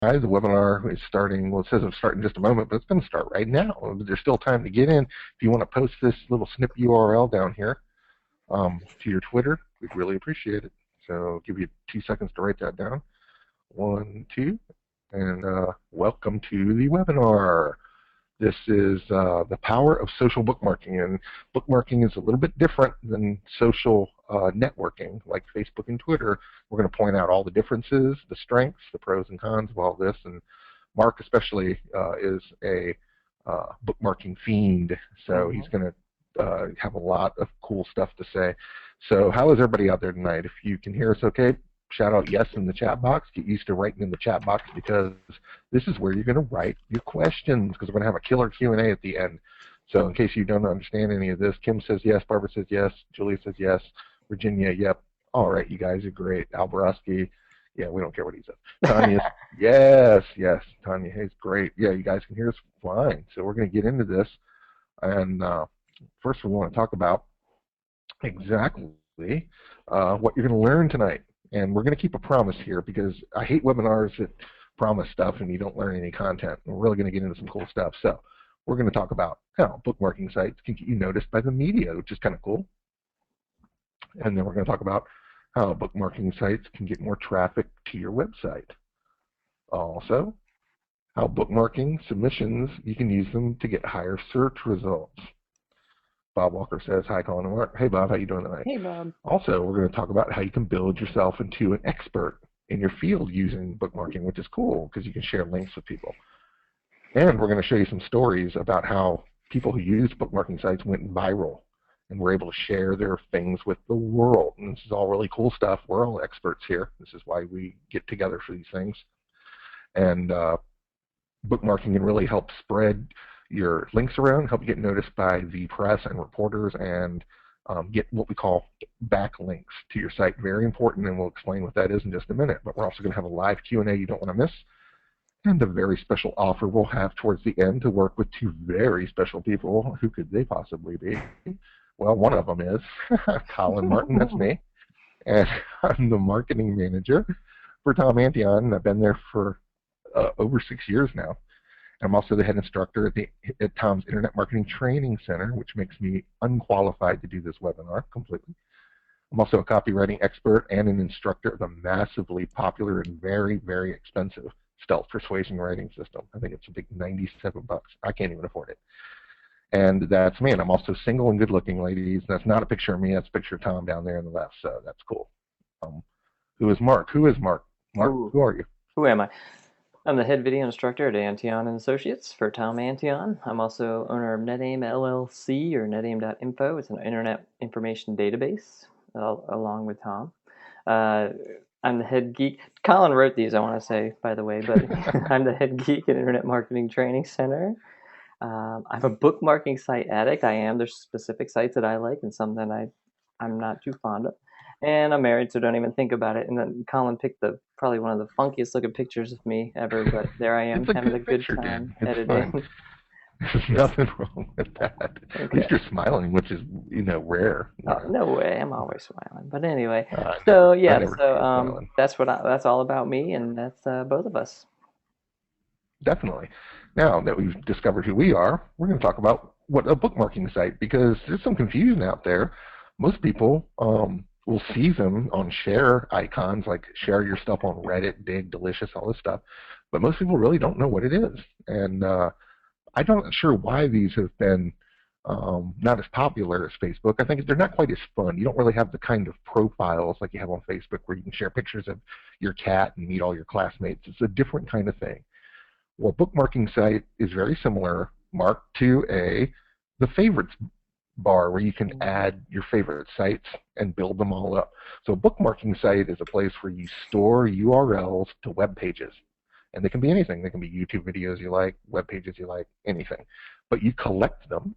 The webinar is starting, well, it says it's starting in just a moment, but it's going to start right now. There's still time to get in. If you want to post this little snip URL down here to your Twitter, we'd really appreciate it. So I'll give you 2 seconds to write that down. 1, 2, and welcome to the webinar. This is the power of social bookmarking, and bookmarking is a little bit different than social networking like Facebook and Twitter. We're going to point out all the differences, the strengths, the pros and cons of all this, and Mark especially is a bookmarking fiend, so he's going to have a lot of cool stuff to say. So how is everybody out there tonight? If you can hear us okay, shout out yes in the chat box. Get used to writing in the chat box because this is where you're going to write your questions, because we're going to have a killer Q&A at the end. So in case you don't understand any of this, Kim says yes, Barbara says yes, Julia says yes, Virginia, yep. All right, you guys are great. Al Borowski, yeah, we don't care what he says. Tanya, yes, yes. Tanya, hey, it's great. Yeah, you guys can hear us fine. So we're going to get into this. And first we want to talk about exactly what you're going to learn tonight. And we're going to keep a promise here because I hate webinars that promise stuff and you don't learn any content. We're really going to get into some cool stuff. So we're going to talk about how bookmarking sites can get you noticed by the media, which is kind of cool. And then we're going to talk about how bookmarking sites can get more traffic to your website. Also, how bookmarking submissions, you can use them to get higher search results. Bob Walker says, hi, Colin and Mark. Hey, Bob, how you doing tonight? Hey, Bob. Also, we're going to talk about how you can build yourself into an expert in your field using bookmarking, which is cool because you can share links with people. And we're going to show you some stories about how people who used bookmarking sites went viral and were able to share their things with the world. And this is all really cool stuff. We're all experts here. This is why we get together for these things. And bookmarking can really help spread your links around, help you get noticed by the press and reporters, and get what we call backlinks to your site. Very important, and we'll explain what that is in just a minute. But we're also going to have a live Q&A you don't want to miss, and a very special offer we'll have towards the end to work with 2 very special people. Who could they possibly be? Well, one of them is Colin Martin, that's me, and I'm the marketing manager for Tom Antion. I've been there for over 6 years now. I'm also the head instructor at Tom's Internet Marketing Training Center, which makes me unqualified to do this webinar completely. I'm also a copywriting expert and an instructor of the massively popular and very, very expensive Stealth Persuasion writing system. I think it's a big $97. I can't even afford it. And that's me. And I'm also single and good looking, ladies. That's not a picture of me. That's a picture of Tom down there on the left. So that's cool. Who is Mark? Who is Mark? Mark, who are you? Who am I? I'm the head video instructor at Antion and Associates for Tom Antion. I'm also owner of NetAim LLC, or netaim.info. It's an internet information database, along with Tom. I'm the head geek. Colin wrote these, I want to say, by the way, but I'm the head geek at Internet Marketing Training Center. I'm a bookmarking site addict. I am. There's specific sites that I like and some that I'm not too fond of. And I'm married, so don't even think about it. And then Colin picked probably one of the funkiest looking pictures of me ever, but there I am having a good time editing. There's nothing wrong with that. Okay. At least you're smiling, which is, rare. No way, I'm always smiling. But anyway, so yeah, that's all about me, and that's both of us. Definitely. Now that we've discovered who we are, we're going to talk about what a bookmarking site, because there's some confusion out there. Most people will see them on share icons, like share your stuff on Reddit, Dig, Delicious, all this stuff, but most people really don't know what it is. And I'm not sure why these have been not as popular as Facebook. I think they're not quite as fun. You don't really have the kind of profiles like you have on Facebook where you can share pictures of your cat and meet all your classmates. It's a different kind of thing. Well, bookmarking site is very similar, Mark, to the favorites bar where you can add your favorite sites and build them all up. So a bookmarking site is a place where you store URLs to web pages. And they can be anything. They can be YouTube videos you like, web pages you like, anything. But you collect them,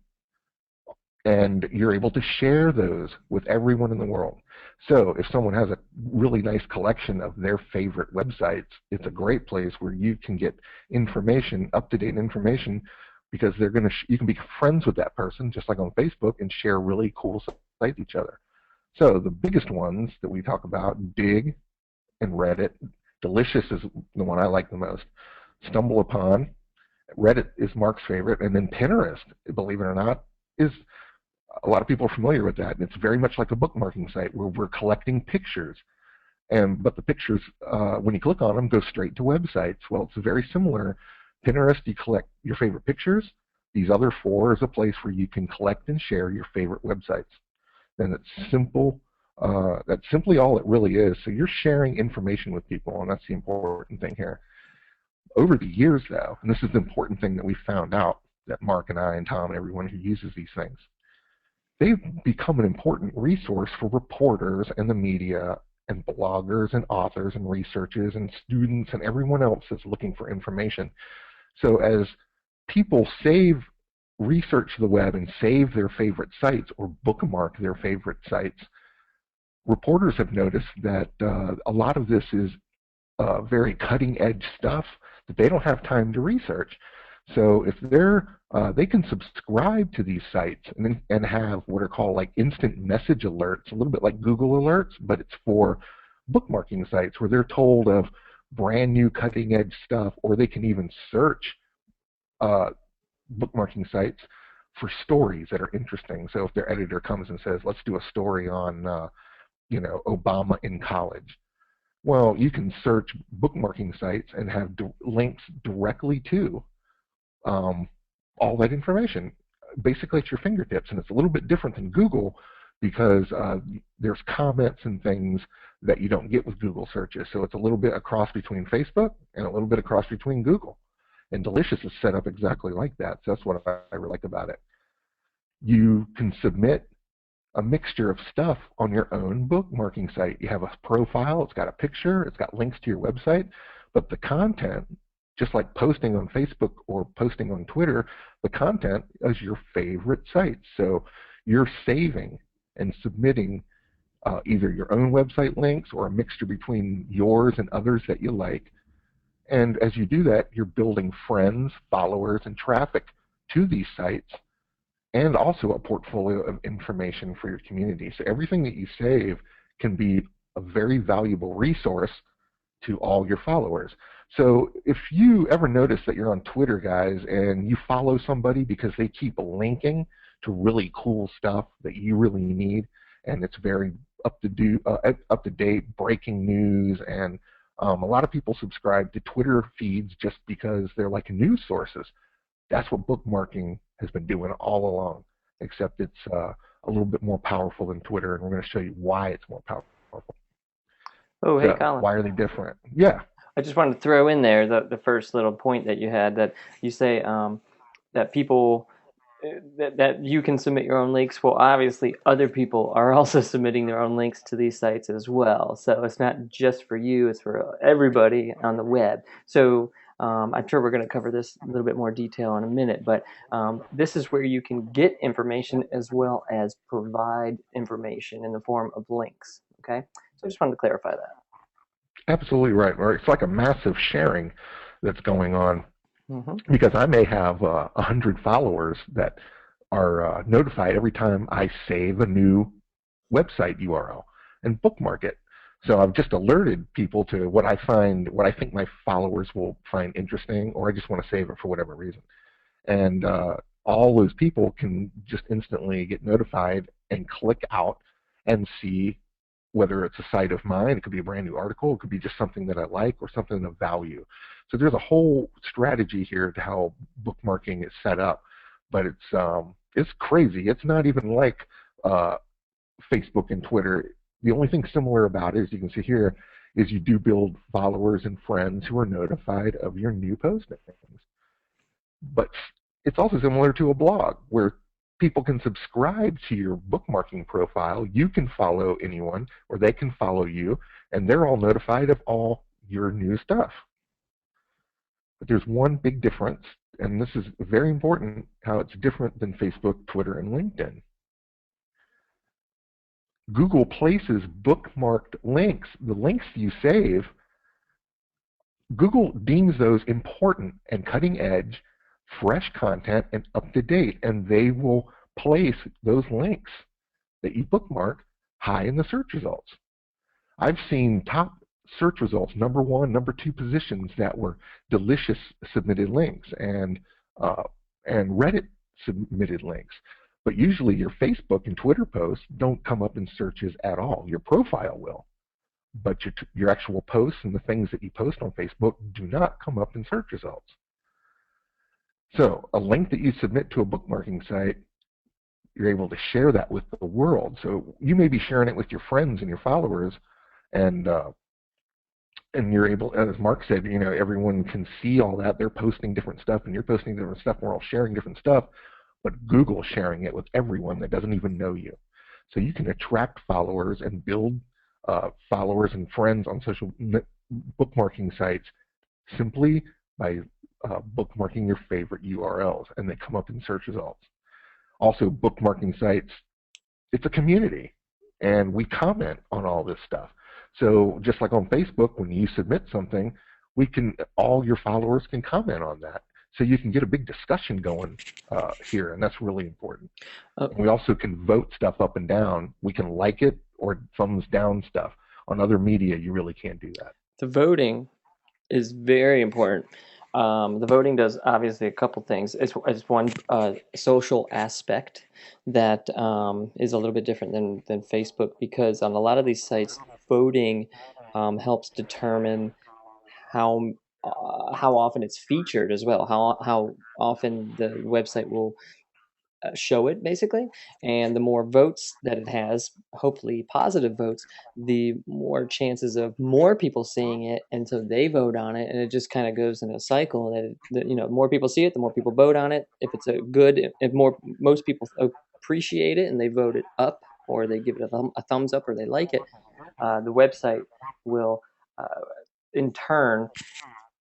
and you're able to share those with everyone in the world. So if someone has a really nice collection of their favorite websites, it's a great place where you can get information, up-to-date information, because you can be friends with that person, just like on Facebook, and share really cool sites with each other. So the biggest ones that we talk about, Dig and Reddit. Delicious is the one I like the most. Stumble Upon, Reddit is Mark's favorite, and then Pinterest, believe it or not, is a lot of people are familiar with that. And it's very much like a bookmarking site where we're collecting pictures. But the pictures, when you click on them, go straight to websites. Well, it's very similar. Pinterest, you collect your favorite pictures. These other four is a place where you can collect and share your favorite websites. And it's simple. That's simply all it really is. So you're sharing information with people, and that's the important thing here. Over the years, though, and this is the important thing that we found out, that Mark and I and Tom and everyone who uses these things, they've become an important resource for reporters and the media and bloggers and authors and researchers and students and everyone else that's looking for information. So as people research the web and save their favorite sites or bookmark their favorite sites, reporters have noticed that a lot of this is very cutting edge stuff that they don't have time to research. So if they can subscribe to these sites and have what are called like instant message alerts, a little bit like Google alerts, but it's for bookmarking sites where they're told of brand new cutting edge stuff, or they can even search bookmarking sites for stories that are interesting. So if their editor comes and says, let's do a story on Obama in college. Well, you can search bookmarking sites and have links directly to all that information, basically at your fingertips. And it's a little bit different than Google because there's comments and things that you don't get with Google searches. So it's a little bit a cross between Facebook and a little bit a cross between Google. And Delicious is set up exactly like that. So that's what I really like about it. You can submit a mixture of stuff on your own bookmarking site. You have a profile, it's got a picture, it's got links to your website, but the content, just like posting on Facebook or posting on Twitter, the content is your favorite site. So you're saving and submitting either your own website links or a mixture between yours and others that you like. And as you do that, you're building friends, followers, and traffic to these sites, and also a portfolio of information for your community. So everything that you save can be a very valuable resource to all your followers. So if you ever notice that you're on Twitter, guys, and you follow somebody because they keep linking to really cool stuff that you really need, and it's very up to date, breaking news, and a lot of people subscribe to Twitter feeds just because they're like news sources. That's what bookmarking has been doing all along, except it's a little bit more powerful than Twitter, and we're going to show you why it's more powerful. Oh, hey, So Colin. why are they different? Yeah. I just wanted to throw in there the first little point that you had, that you say that people that you can submit your own links. Well, obviously, other people are also submitting their own links to these sites as well. So it's not just for you; it's for everybody on the web. So I'm sure we're going to cover this in a little bit more detail in a minute, but this is where you can get information as well as provide information in the form of links. Okay, so I just wanted to clarify that. Absolutely right. Or it's like a massive sharing that's going on, Mm-hmm. because I may have 100 followers that are notified every time I save a new website URL and bookmark it. So I've just alerted people to what I think my followers will find interesting, or I just want to save it for whatever reason. And all those people can just instantly get notified and click out and see whether it's a site of mine, it could be a brand new article, it could be just something that I like or something of value. So there's a whole strategy here to how bookmarking is set up, but it's crazy. It's not even like Facebook and Twitter. The only thing similar about it, as you can see here, is you do build followers and friends who are notified of your new postings. But it's also similar to a blog where people can subscribe to your bookmarking profile. You can follow anyone, or they can follow you, and they're all notified of all your new stuff. But there's one big difference, and this is very important, how it's different than Facebook, Twitter, and LinkedIn. Google places bookmarked links. The links you save, Google deems those important and cutting edge, fresh content, and up to date, and they will place those links that you bookmark high in the search results. I've seen top search results, number one, number two positions that were delicious submitted links uh, and Reddit submitted links. But usually your Facebook and Twitter posts don't come up in searches at all. Your profile will, but your actual posts and the things that you post on Facebook do not come up in search results. So a link that you submit to a bookmarking site, you're able to share that with the world. So you may be sharing it with your friends and your followers, and you're able, as Mark said, everyone can see all that. They're posting different stuff, and you're posting different stuff. We're all sharing different stuff, but Google's sharing it with everyone that doesn't even know you. So you can attract followers and build followers and friends on social bookmarking sites simply by bookmarking your favorite URLs, and they come up in search results. Also, bookmarking sites, it's a community, and we comment on all this stuff. So just like on Facebook, when you submit something, all your followers can comment on that. So you can get a big discussion going here, and that's really important. We also can vote stuff up and down. We can like it or thumbs down stuff. On other media, you really can't do that. The voting is very important. The voting does obviously a couple things. It's one social aspect that is a little bit different than Facebook, because on a lot of these sites, voting helps determine how how often it's featured as well, how often the website will show it, basically. And the more votes that it has, hopefully positive votes, the more chances of more people seeing it, and so they vote on it, and it just kind of goes in a cycle that more people see it, the more people vote on it. If it's if most people appreciate it and they vote it up, or they give it a thumbs up, or they like it, the website will in turn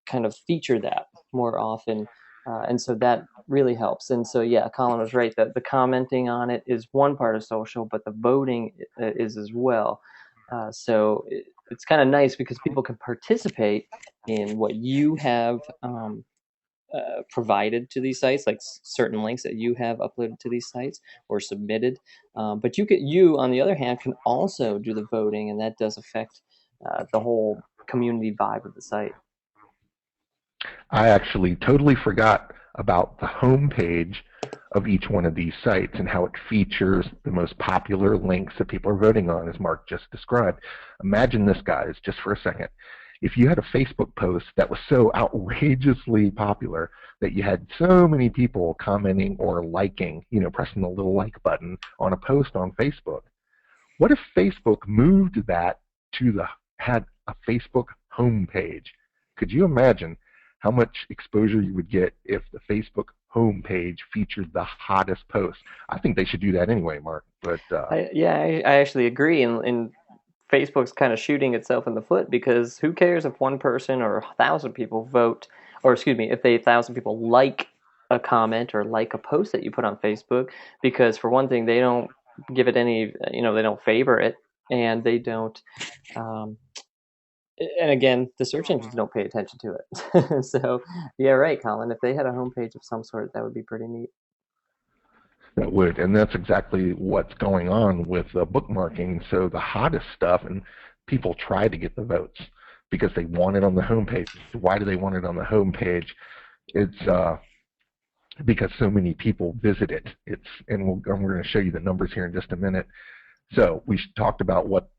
kind of feature that more often, and so that really helps. And so, yeah, Colin was right that the commenting on it is one part of social, but the voting is as well. So it's kind of nice because people can participate in what you have provided to these sites, like certain links that you have uploaded to these sites or submitted. But you, on the other hand, can also do the voting, and that does affect the whole community vibe of the site. I actually totally forgot about the home page of each one of these sites and how it features the most popular links that people are voting on, as Mark just described. Imagine this, guys, just for a second. If you had a Facebook post that was so outrageously popular that you had so many people commenting or liking, pressing the little like button on a post on Facebook, what if Facebook moved that had a Facebook homepage? Could you imagine how much exposure you would get if the Facebook homepage featured the hottest posts? I think they should do that anyway, Mark. But I actually agree, and Facebook's kind of shooting itself in the foot, because who cares if one person or 1,000 people vote, or excuse me, if 1,000 people like a comment or like a post that you put on Facebook, because for one thing, they don't give it any, they don't favor it, and they don't. And again, the search engines don't pay attention to it. So, yeah, right, Colin. If they had a homepage of some sort, that would be pretty neat. that would, and that's exactly what's going on with bookmarking. So the hottest stuff, and people try to get the votes because they want it on the homepage. Why do they want it on the homepage? It's because so many people visit it. And we're going to show you the numbers here in just a minute. So we talked about what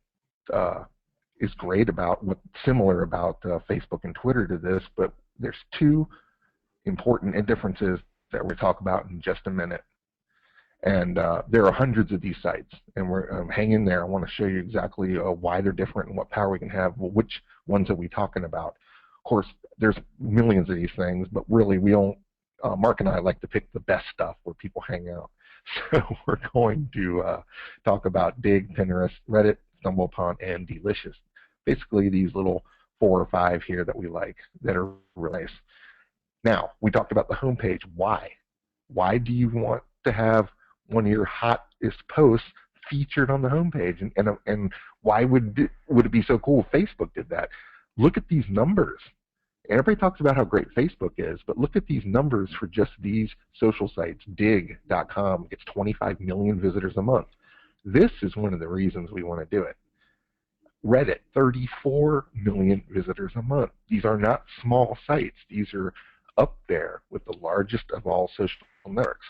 is great about, what's similar about Facebook and Twitter to this, but there's two important differences that we'll talk about in just a minute. And there are hundreds of these sites, and we're hang in there. I want to show you exactly why they're different and what power we can have. Well, which ones are we talking about? Of course, there's millions of these things, but really we don't. Mark and I like to pick the best stuff where people hang out. So we're going to talk about Dig, Pinterest, Reddit, StumbleUpon, and Delicious. Basically, these little 4 or 5 here that we like that are really nice. Now, we talked about the homepage. Why? Why do you want to have one of your hottest posts featured on the homepage? And why would it be so cool if Facebook did that? Look at these numbers. Everybody talks about how great Facebook is, but look at these numbers for just these social sites. Dig.com gets 25 million visitors a month. This is one of the reasons we want to do it. Reddit, 34 million visitors a month. These are not small sites. These are up there with the largest of all social networks.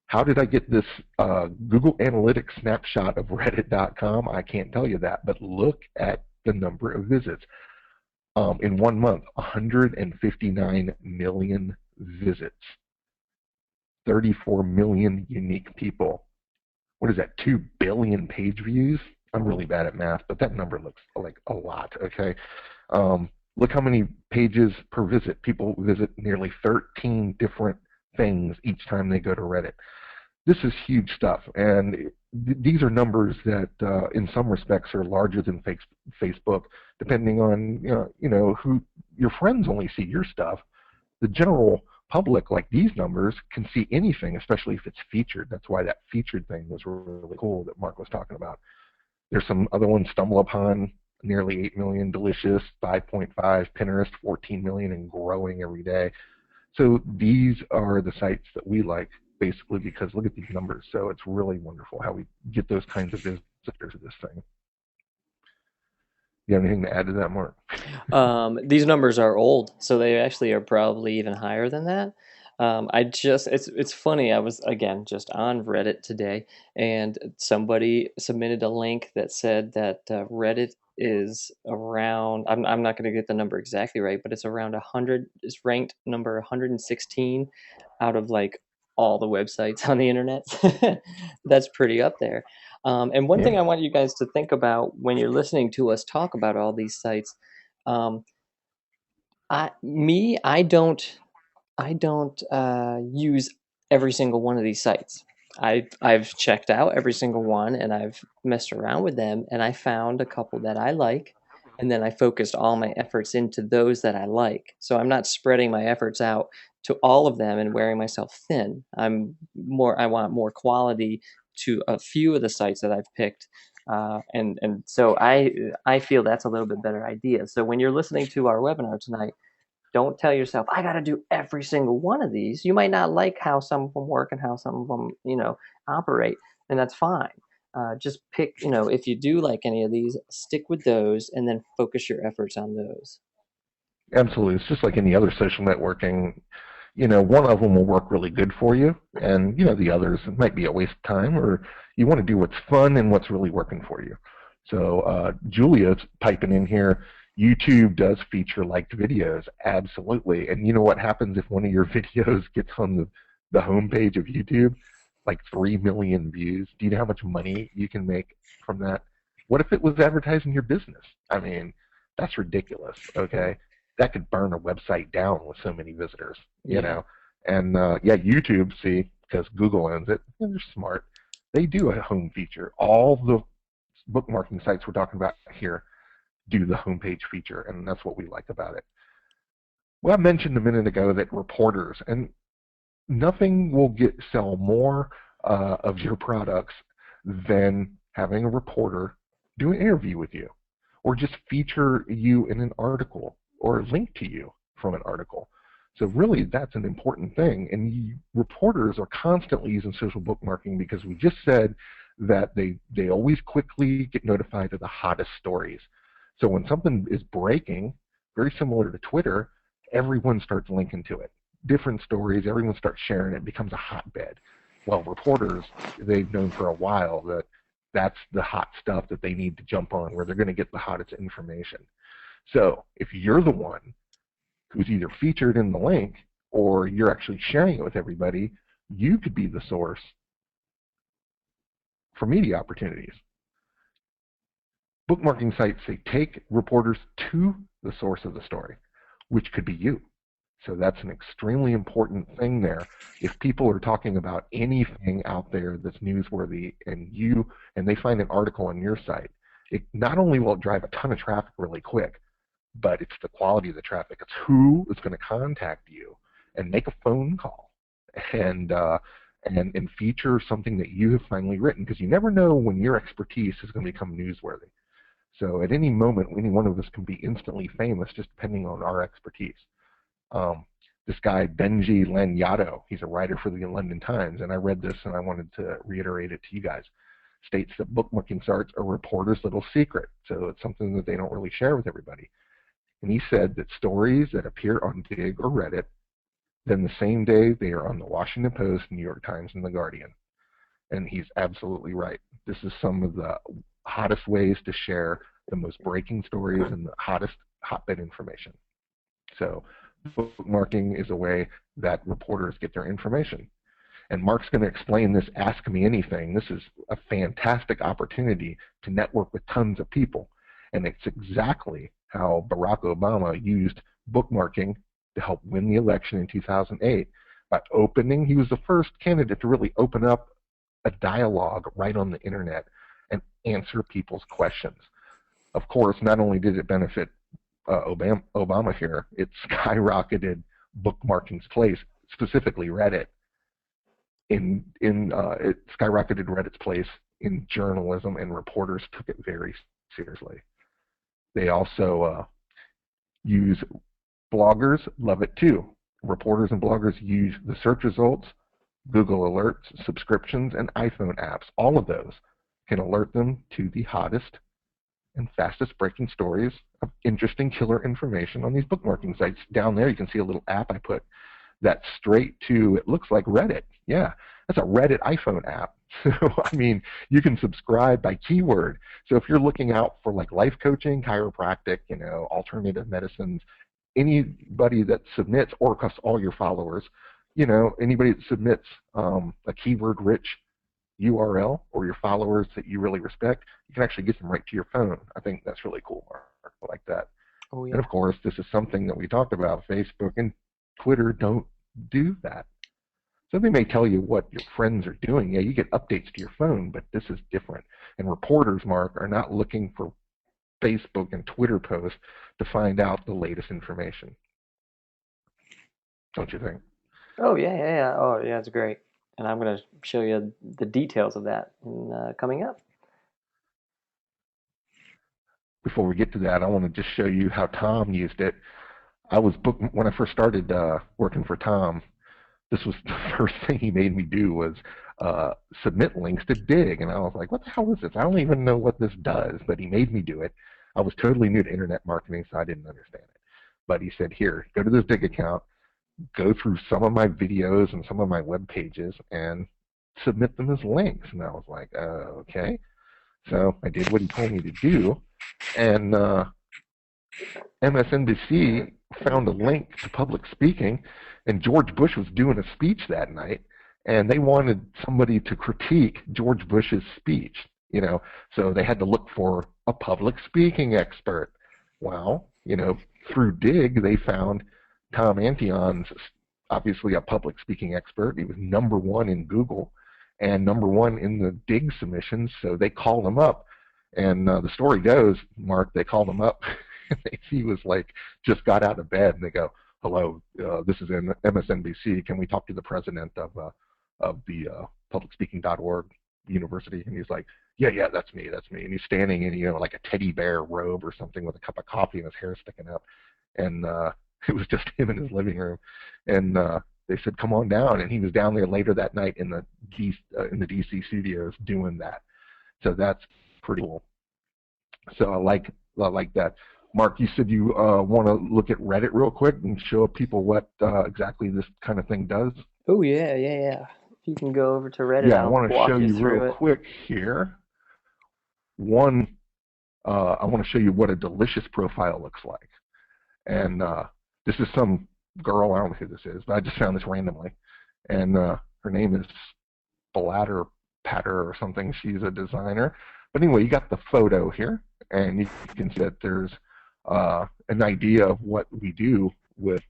How did I get this Google Analytics snapshot of Reddit.com? I can't tell you that, but look at the number of visits. In 1 month, 159 million visits, 34 million unique people. What is that, 2 billion page views? I'm really bad at math, but that number looks like a lot, okay? Look how many pages per visit. People visit nearly 13 different things each time they go to Reddit. This is huge stuff, and these are numbers that, in some respects, are larger than Facebook, depending on who your friends only see your stuff. The general public, like these numbers, can see anything, especially if it's featured. That's why that featured thing was really cool that Mark was talking about. There's some other ones, Stumble Upon, nearly 8 million, Delicious, 5.5, Pinterest, 14 million, and growing every day. So these are the sites that we like, basically, because look at these numbers. So it's really wonderful how we get those kinds of visitors to this thing. You have anything to add to that, Mark? These numbers are old, so they actually are probably even higher than that. It's funny. I was again just on Reddit today, and somebody submitted a link that said that Reddit is around. I'm not going to get the number exactly right, but it's around 100. It's ranked number 116 out of like all the websites on the internet. That's pretty up there. And one Yeah. thing I want you guys to think about when you're listening to us talk about all these sites, um, I don't use every single one of these sites. I've checked out every single one and I've messed around with them and I found a couple that I like and then I focused all my efforts into those that I like. So I'm not spreading my efforts out to all of them and wearing myself thin. I want more quality to a few of the sites that I've picked. And so I feel that's a little bit better idea. So when you're listening to our webinar tonight, don't tell yourself, I got to do every single one of these. You might not like how some of them work and how some of them, operate, and that's fine. Just pick, if you do like any of these, stick with those and then focus your efforts on those. Absolutely. It's just like any other social networking. One of them will work really good for you, and the others might be a waste of time, or you want to do what's fun and what's really working for you. So Julia's piping in here. YouTube does feature liked videos, absolutely. And you know what happens if one of your videos gets on the homepage of YouTube? Like 3 million views. Do you know how much money you can make from that? What if it was advertising your business? I mean, that's ridiculous, okay? That could burn a website down with so many visitors, you Yeah. know. And yeah, YouTube, see, because Google owns it, and they're smart. They do a home feature. All the bookmarking sites we're talking about here do the homepage feature, and that's what we like about it. Well, I mentioned a minute ago that reporters, and nothing will sell more of your products than having a reporter do an interview with you, or just feature you in an article, or link to you from an article. So really, that's an important thing. And reporters are constantly using social bookmarking because we just said that they always quickly get notified of the hottest stories. So when something is breaking, very similar to Twitter, everyone starts linking to it. Different stories, everyone starts sharing it, it becomes a hotbed. Well, reporters, they've known for a while that that's the hot stuff that they need to jump on, where they're going to get the hottest information. So if you're the one who's either featured in the link or you're actually sharing it with everybody, you could be the source for media opportunities. Bookmarking sites say take reporters to the source of the story, which could be you. So that's an extremely important thing there. If people are talking about anything out there that's newsworthy and they find an article on your site, it not only will it drive a ton of traffic really quick, but it's the quality of the traffic. It's who is going to contact you and make a phone call and and feature something that you have finally written, because you never know when your expertise is going to become newsworthy. So at any moment, any one of us can be instantly famous just depending on our expertise. This guy, Benji Lanyadoo, he's a writer for the London Times, and I read this and I wanted to reiterate it to you guys. states that bookmarking sites are reporters' little secret, so it's something that they don't really share with everybody. And he said that stories that appear on Dig or Reddit, then the same day they are on the Washington Post, New York Times, and the Guardian. And he's absolutely right. This is some of the hottest ways to share the most breaking stories and the hottest hotbed information. So bookmarking is a way that reporters get their information. And Mark's going to explain this Ask Me Anything. This is a fantastic opportunity to network with tons of people. And it's exactly how Barack Obama used bookmarking to help win the election in 2008 by opening, he was the first candidate to really open up a dialogue right on the internet and answer people's questions. Of course, not only did it benefit Obama here, it skyrocketed bookmarking's place, specifically Reddit. It skyrocketed Reddit's place in journalism, and reporters took it very seriously. They also use bloggers, love it too. Reporters and bloggers use the search results, Google Alerts, subscriptions, and iPhone apps. All of those can alert them to the hottest and fastest breaking stories of interesting killer information on these bookmarking sites. Down there you can see a little app I put that's straight to, it looks like Reddit. Yeah, that's a Reddit iPhone app. So, I mean, you can subscribe by keyword. So if you're looking out for like life coaching, chiropractic, alternative medicines, anybody that submits, or across all your followers, anybody that submits a keyword-rich URL or your followers that you really respect, you can actually get them right to your phone. I think that's really cool, Mark. I like that. Oh, yeah. And of course, this is something that we talked about. Facebook and Twitter don't do that. So they may tell you what your friends are doing. Yeah, you get updates to your phone, but this is different. And reporters, Mark, are not looking for Facebook and Twitter posts to find out the latest information. Don't you think? Oh, yeah, yeah, yeah. Oh, yeah, it's great. And I'm going to show you the details of that coming up. Before we get to that, I want to just show you how Tom used it. When I first started working for Tom, this was the first thing he made me do was submit links to Dig. And I was like, what the hell is this? I don't even know what this does, but he made me do it. I was totally new to internet marketing, so I didn't understand it. But he said, here, go to this Dig account, go through some of my videos and some of my web pages, and submit them as links. And I was like, okay. So I did what he told me to do, and MSNBC found a link to public speaking, and George Bush was doing a speech that night, and they wanted somebody to critique George Bush's speech, so they had to look for a public speaking expert. Well, through Dig, they found Tom Antion's obviously a public speaking expert. He was #1 in Google and #1 in the Dig submissions, so they called him up. And the story goes, Mark, they called him up. He was like, just got out of bed, and they go, hello, this is MSNBC. Can we talk to the president of the publicspeaking.org university? And he's like, yeah, that's me. And he's standing in, like a teddy bear robe or something with a cup of coffee and his hair sticking up. And it was just him in his living room. And they said, come on down. And he was down there later that night in the DC studios doing that. So that's pretty cool. So I like that. Mark, you said you want to look at Reddit real quick and show people what exactly this kind of thing does. Oh, yeah, yeah, yeah. If you can go over to Reddit, Yeah, I I'll want to walk show you you through real it. quick here. I want to show you what a delicious profile looks like. And this is some girl, I don't know who this is, but I just found this randomly. And her name is Blatter Patter or something. She's a designer. But anyway, you got the photo here, and you can see that there's an idea of what we do with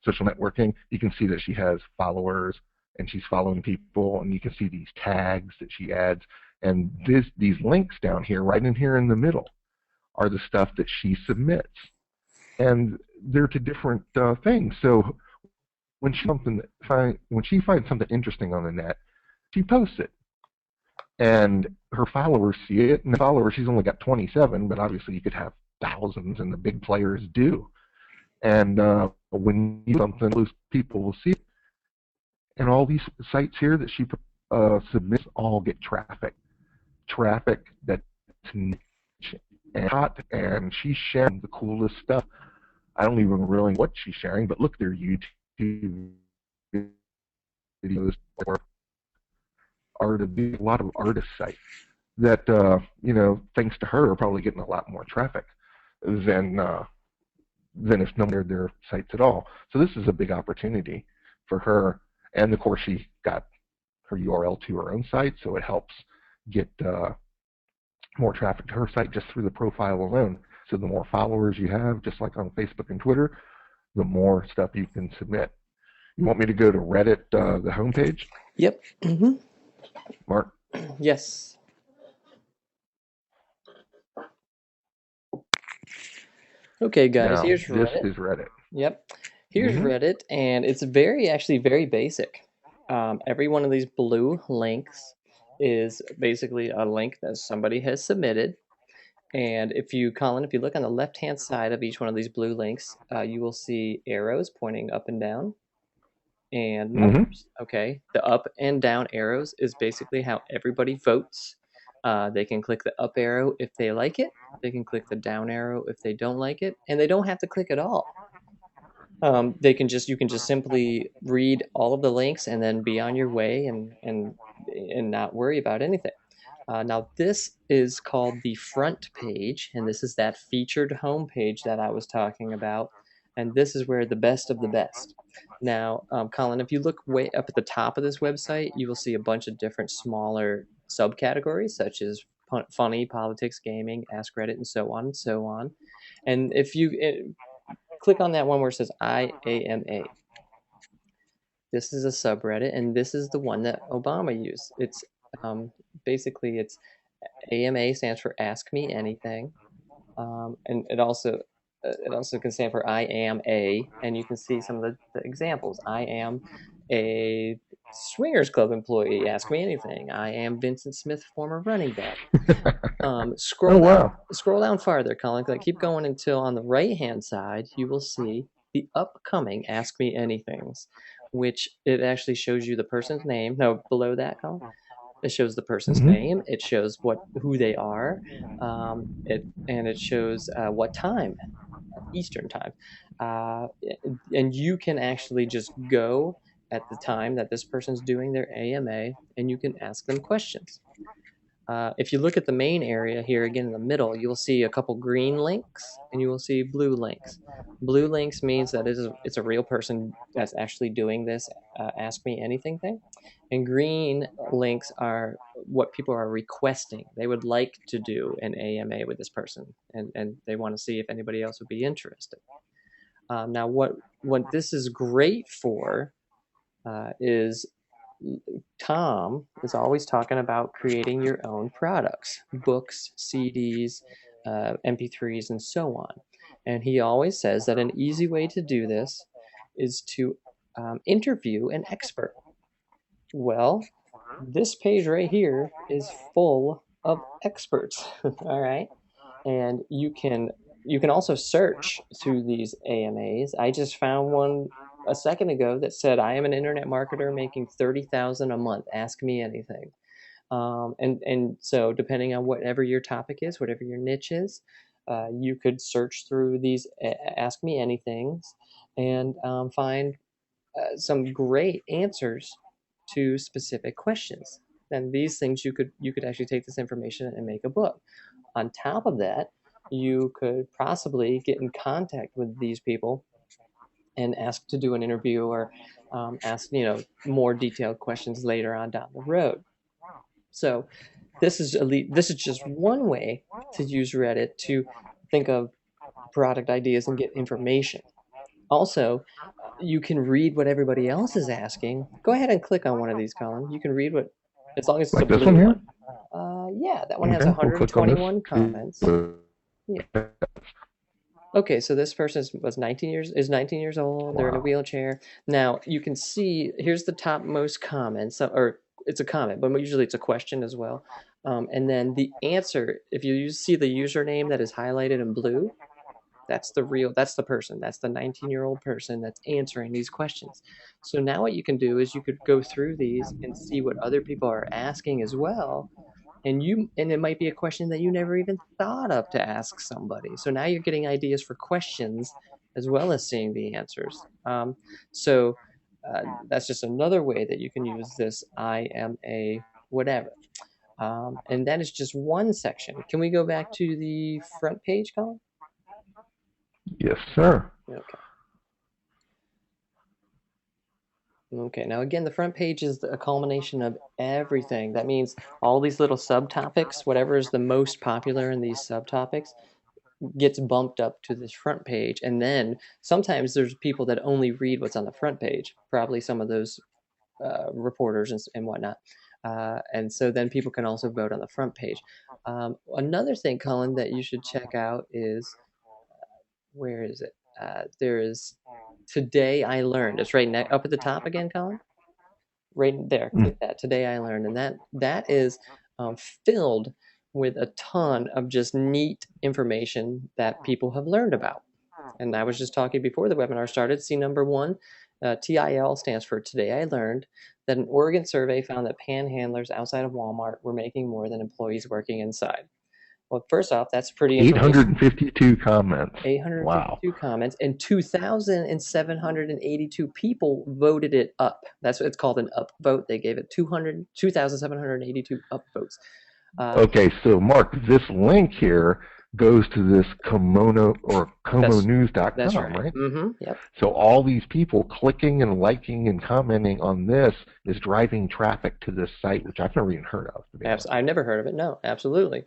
social networking. You can see that she has followers, and she's following people, and you can see these tags that she adds. And these links down here, right in here in the middle, are the stuff that she submits. And they're to different things. So when she finds something interesting on the net, she posts it. And her followers see it, and the followers, she's only got 27, but obviously you could have thousands, and the big players do. And when you do something, those people will see it. And all these sites here that she submits all get traffic. traffic that's niche and hot, and she's sharing the coolest stuff. I don't even really know what she's sharing, but look, their YouTube videos or art, a lot of artist sites that thanks to her, are probably getting a lot more traffic than if no one aired their sites at all. So this is a big opportunity for her, and of course she got her URL to her own site, so it helps get more traffic to her site just through the profile alone. So the more followers you have, just like on Facebook and Twitter, the more stuff you can submit. You want me to go to Reddit, the homepage, Yep. Mark? Yes. Okay, guys, Now, here's this Reddit. is Reddit. Yep. Here's Mm-hmm. Reddit, and it's actually very basic. Every one of these blue links is basically a link that somebody has submitted. And Colin, if you look on the left-hand side of each one of these blue links, you will see arrows pointing up and down and Mm-hmm. numbers. Okay, the up and down arrows is basically how everybody votes. They can click the up arrow if they like it. They can click the down arrow if they don't like it, and they don't have to click at all. You can just simply read all of the links and then be on your way and not worry about anything. Now this is called the front page, and this is that featured home page that I was talking about, and this is where the best of the best. Now, Colin, if you look way up at the top of this website, you will see a bunch of different smaller subcategories, such as funny, politics, gaming, ask Reddit, and so on and so on. And if you click on that one where it says IAMA. This is a subreddit, and this is the one that Obama used. It's basically it's AMA stands for Ask Me Anything, and it also can stand for I am a, and you can see some of the examples. I am a Swingers Club employee. Ask me anything. I am Vincent Smith, former running back. Oh wow. Scroll down farther, Colin. Like, keep going until on the right hand side you will see the upcoming Ask Me Anythings, which it actually shows you the person's name. No, below that, Colin, it shows the person's Mm-hmm. name. It shows who they are. It shows what time, Eastern time, uh, and you can actually just go at the time that this person's doing their AMA, and you can ask them questions. If you look at the main area here again in the middle, you'll see a couple green links and you will see blue links. Blue links means that it's a real person that's actually doing this Ask Me Anything thing. And green links are what people are requesting. They would like to do an AMA with this person, and they want to see if anybody else would be interested. Now, what this is great for is Tom is always talking about creating your own products, books, CDs, MP3s, and so on. And he always says that an easy way to do this is to interview an expert. Well, this page right here is full of experts. All right, and you can also search through these AMAs. I just found one a second ago that said, "I am an internet marketer making 30,000 a month. Ask me anything." And so depending on whatever your topic is, whatever your niche is, you could search through these Ask Me Anythings and find some great answers to specific questions. And these things you could actually take this information and make a book. On top of that, you could possibly get in contact with these people and ask to do an interview or ask more detailed questions later on down the road. So this is just one way to use Reddit to think of product ideas and get information. Also, you can read what everybody else is asking. Go ahead and click on one of these, Colin. You can read what, as long as it's a Like this one blue here? one. Yeah, that one has Okay, we'll click on 121 comments. this. Yeah. Okay, so this person is 19 years old. They're in a Wow. wheelchair. Now you can see here's the topmost comment. Or it's a comment, but usually it's a question as well. And then the answer, if you see the username that is highlighted in blue, that's the person. That's the 19-year-old person that's answering these questions. So now what you can do is you could go through these and see what other people are asking as well, and it might be a question that you never even thought of to ask somebody. So now you're getting ideas for questions as well as seeing the answers. So that's just another way that you can use this I am a whatever. And that is just one section. Can we go back to the front page, Colin? Yes, sir. Okay. Okay, now again, the front page is a culmination of everything. That means all these little subtopics, whatever is the most popular in these subtopics, gets bumped up to this front page. And then sometimes there's people that only read what's on the front page, probably some of those reporters and whatnot. And so then people can also vote on the front page. Another thing, Colin, that you should check out is where is it? There is Today I Learned. It's right up at the top again, Colin. Right there, Mm. click that. Today I Learned, and that is filled with a ton of just neat information that people have learned about. And I was just talking before the webinar started. See number one, TIL stands for Today I Learned that an Oregon survey found that panhandlers outside of Walmart were making more than employees working inside. Well, first off, that's pretty information. 852 comments. Wow. 852 comments, and 2,782 people voted it up. That's what it's called, an up vote. They gave it 2,782 up votes. Okay, so Mark, this link here goes to this Komono or KomoNews.com, that's right? right? Mm-hmm. Yep. So all these people clicking and liking and commenting on this is driving traffic to this site, which I've never even heard of. I've never heard of it. No, absolutely.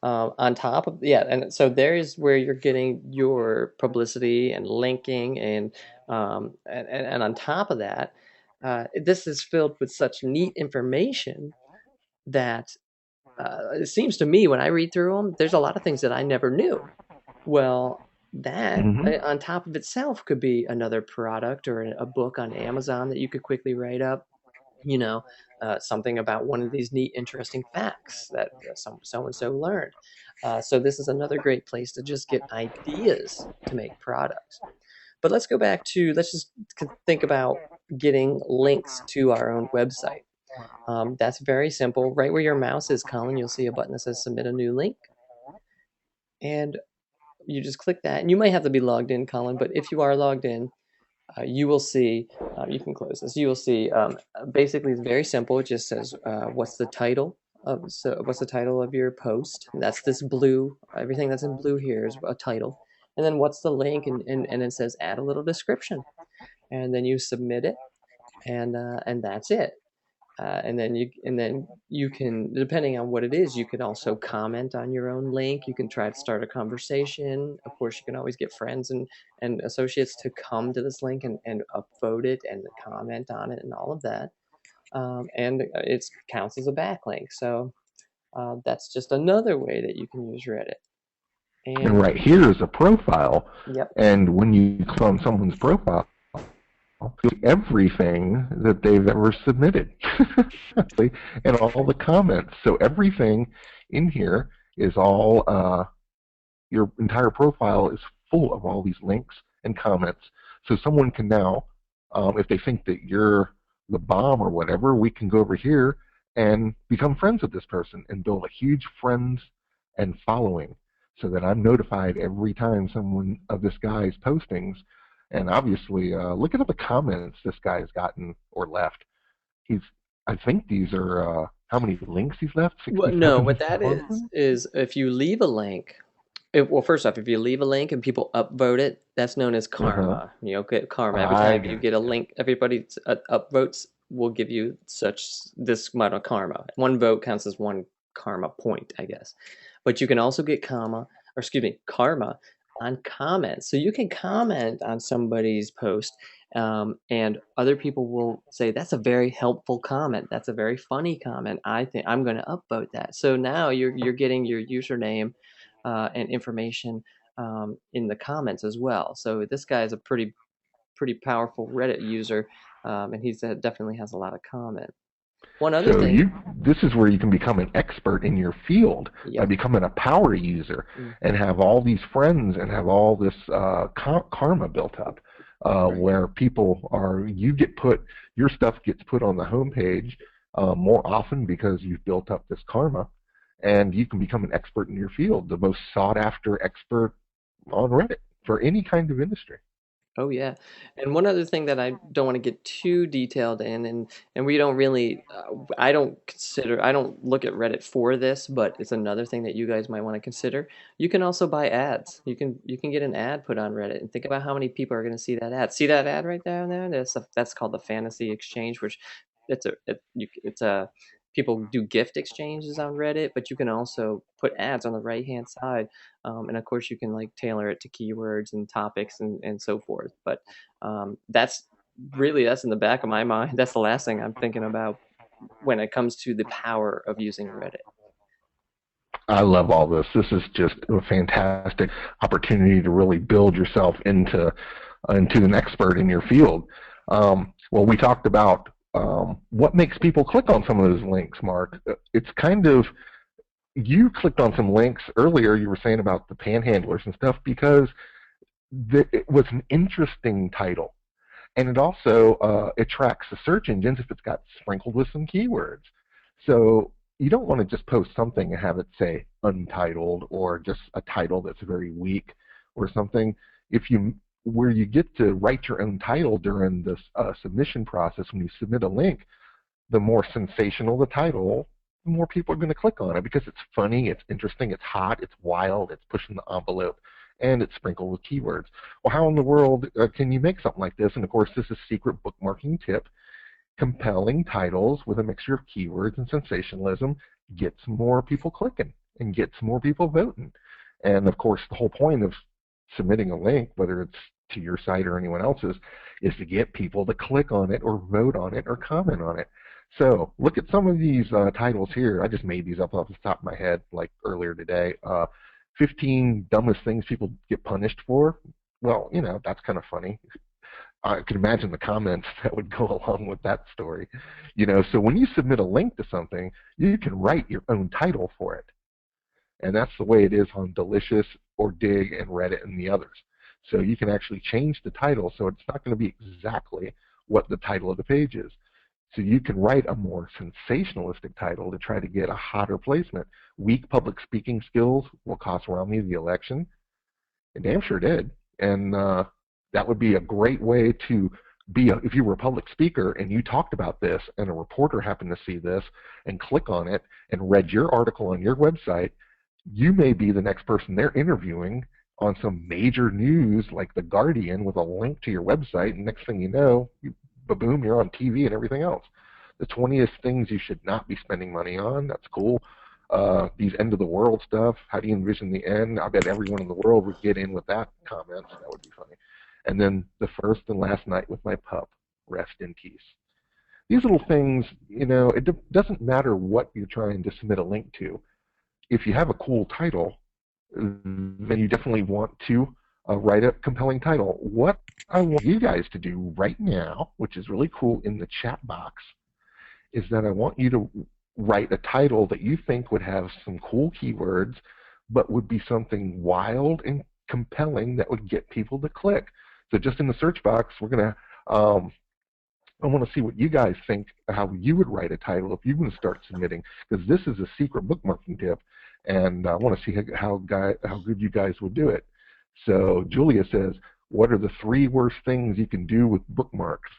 On top of and so there's where you're getting your publicity and linking, and on top of that, this is filled with such neat information that it seems to me when I read through them, there's a lot of things that I never knew. Well, that on top of itself could be another product or a book on Amazon that you could quickly write up. Something about one of these neat, interesting facts that so and so learned. So this is another great place to just get ideas to make products. But let's just think about getting links to our own website. That's very simple. Right where your mouse is, Colin, you'll see a button that says Submit a New Link. And you just click that. And you might have to be logged in, Colin, but if you are logged in, you will see, you can close this, you will see, basically it's very simple. It just says, what's the title of your post? And that's this blue, everything that's in blue here is a title. And then what's the link? And it says add a little description. And then you submit it, and that's it. And then you can, depending on what it is, you can also comment on your own link. You can try to start a conversation. Of course, you can always get friends and associates to come to this link and upvote it and comment on it and all of that. And it counts as a backlink. So that's just another way that you can use Reddit. And right here is a profile. Yep. And when you click on someone's profile, everything that they've ever submitted and all the comments. So everything in here is all, your entire profile is full of all these links and comments. So someone can now, if they think that you're the bomb or whatever, we can go over here and become friends with this person and build a huge friends and following so that I'm notified every time someone of this guy's postings. And obviously, look at all the comments this guy has gotten or left. I think these are, how many links he's left? Well, no, what that is if you leave a link, well, first off, if you leave a link and people upvote it, that's known as karma. You get karma. Every time you get a link, everybody upvotes will give you this amount of karma. One vote counts as one karma point, I guess. But you can also get karma on comments. So you can comment on somebody's post, and other people will say, that's a very helpful comment. That's a very funny comment. I think I'm going to upvote that. So now you're getting your username and information in the comments as well. So this guy is a pretty powerful Reddit user, and he definitely has a lot of comment. One other thing. This is where you can become an expert in your field by becoming a power user and have all these friends and have all this karma built up, where people are, your stuff gets put on the homepage more often because you've built up this karma, and you can become an expert in your field, the most sought after expert on Reddit for any kind of industry. Oh yeah. And one other thing that I don't want to get too detailed in, and we don't really I don't look at Reddit for this, but it's another thing that you guys might want to consider. You can also buy ads. You can get an ad put on Reddit and think about how many people are going to see that ad. See that ad right down there? That's called the Fantasy Exchange, which it's a people do gift exchanges on Reddit, but you can also put ads on the right hand side, and of course you can like tailor it to keywords and topics and so forth. But that's in the back of my mind. That's the last thing I'm thinking about when it comes to the power of using Reddit. I love all this. This is just a fantastic opportunity to really build yourself into an expert in your field. Well, we talked about what makes people click on some of those links, Mark. It's kind of, you clicked on some links earlier. You were saying about the panhandlers and stuff because it was an interesting title, and it also attracts the search engines if it's got sprinkled with some keywords. So you don't want to just post something and have it say untitled or just a title that's very weak or something. If you Where you get to write your own title during this submission process, when you submit a link, the more sensational the title, the more people are going to click on it because it's funny, it's interesting, it's hot, it's wild, it's pushing the envelope, and it's sprinkled with keywords. Well, how in the world can you make something like this? And of course, this is secret bookmarking tip. Compelling titles with a mixture of keywords and sensationalism gets more people clicking and gets more people voting. And of course, the whole point of submitting a link, whether it's to your site or anyone else's, is to get people to click on it or vote on it or comment on it. So look at some of these titles here. I just made these up off the top of my head like earlier today. 15 dumbest things people get punished for. Well, that's kind of funny. I can imagine the comments that would go along with that story. So when you submit a link to something, you can write your own title for it. And that's the way it is on Delicious or Dig and Reddit and the others. So you can actually change the title so it's not going to be exactly what the title of the page is. So you can write a more sensationalistic title to try to get a hotter placement. Weak public speaking skills will cost Romney the election. It damn sure did. And that would be a great way to if you were a public speaker and you talked about this and a reporter happened to see this and click on it and read your article on your website, you may be the next person they're interviewing on some major news like The Guardian with a link to your website, and next thing you know, boom, you're on TV and everything else. The 20th things you should not be spending money on, that's cool. These end of the world stuff, how do you envision the end? I bet everyone in the world would get in with that comment. That would be funny. And then the first and last night with my pup, rest in peace. These little things, it doesn't matter what you're trying to submit a link to. If you have a cool title, then you definitely want to write a compelling title. What I want you guys to do right now, which is really cool in the chat box, is that I want you to write a title that you think would have some cool keywords, but would be something wild and compelling that would get people to click. So just in the search box, we're going to, I want to see what you guys think, how you would write a title if you want to start submitting, because this is a secret bookmarking tip, and I want to see how good you guys would do it. So Julia says, what are the 3 worst things you can do with bookmarks?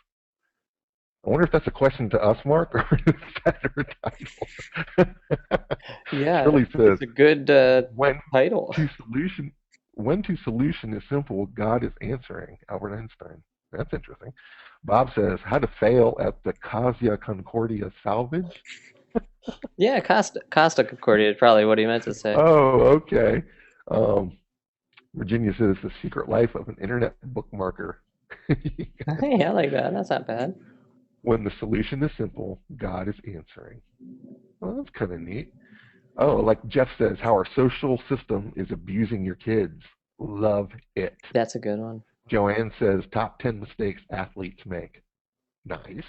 I wonder if that's a question to us, Mark, or is that her title? Yeah, Shirley says, it's a good when title. to solution when to solution is simple, God is answering. Albert Einstein. That's interesting. Bob says, how to fail at the Casa Concordia salvage? Yeah, Costa Concordia is probably what he meant to say. Oh, okay. Um, Virginia says, the secret life of an internet bookmarker. Hey, I like that. That's not bad. When the solution is simple, God is answering. Well, that's kind of neat. Oh, like Jeff says, how our social system is abusing your kids. Love it. That's a good one. Joanne says, top 10 mistakes athletes make. Nice.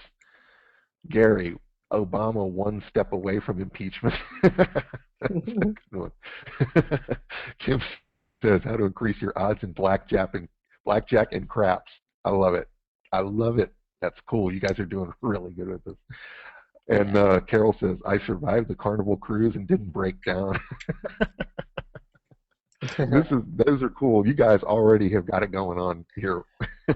Gary, Obama one step away from impeachment. That's a good one. Kim says, how to increase your odds in blackjack and craps. I love it. I love it. That's cool. You guys are doing really good with this. And Carol says, I survived the Carnival cruise and didn't break down. Yeah. Those are cool. You guys already have got it going on here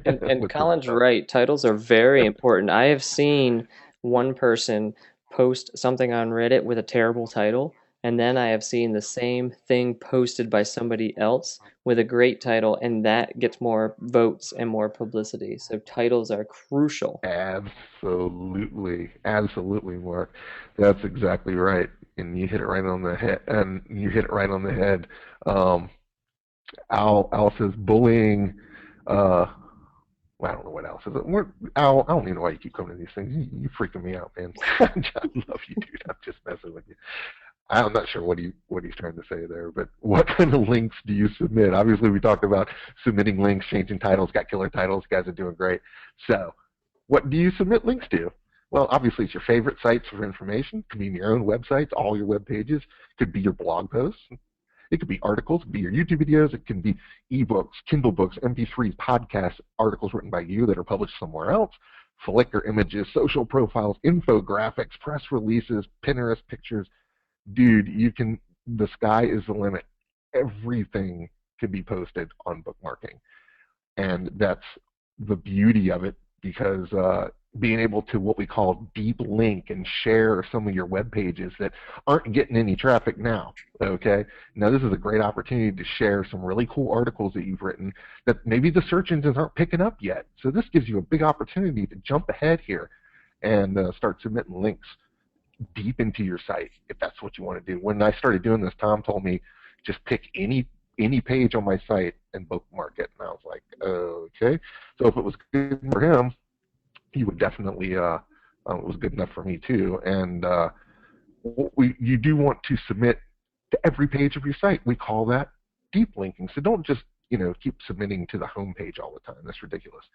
And with this Colin's stuff. right. Titles are very important. I have seen one person post something on Reddit with a terrible title, and then I have seen the same thing posted by somebody else with a great title, and that gets more votes and more publicity. So titles are crucial. Absolutely, absolutely, Mark. That's exactly right. And you hit it right on the head. And you hit it right on the head. Um, Al says bullying. Uh, well, I don't know what else is it. Al, I don't even know why you keep coming to these things. You freaking me out, man. I love you, dude. I'm just messing with you. I'm not sure what he's trying to say there, but what kind of links do you submit? Obviously, we talked about submitting links, changing titles, got killer titles. You guys are doing great. So, what do you submit links to? Well, obviously, it's your favorite sites for information. It could be your own websites, all your web pages. It could be your blog posts. It could be articles. It could be your YouTube videos. It can be ebooks, Kindle books, MP3s, podcasts, articles written by you that are published somewhere else, Flickr images, social profiles, infographics, press releases, Pinterest pictures. Dude, the sky is the limit. Everything can be posted on bookmarking. And that's the beauty of it because being able to what we call deep link and share some of your web pages that aren't getting any traffic now. Okay, now this is a great opportunity to share some really cool articles that you've written that maybe the search engines aren't picking up yet. So this gives you a big opportunity to jump ahead here and start submitting links deep into your site if that's what you want to do. When I started doing this, Tom told me just pick any page on my site and bookmark it, and I was like, okay. So if it was good for him, he would definitely. It was good enough for me too. And you do want to submit to every page of your site. We call that deep linking. So don't just keep submitting to the home page all the time. That's ridiculous.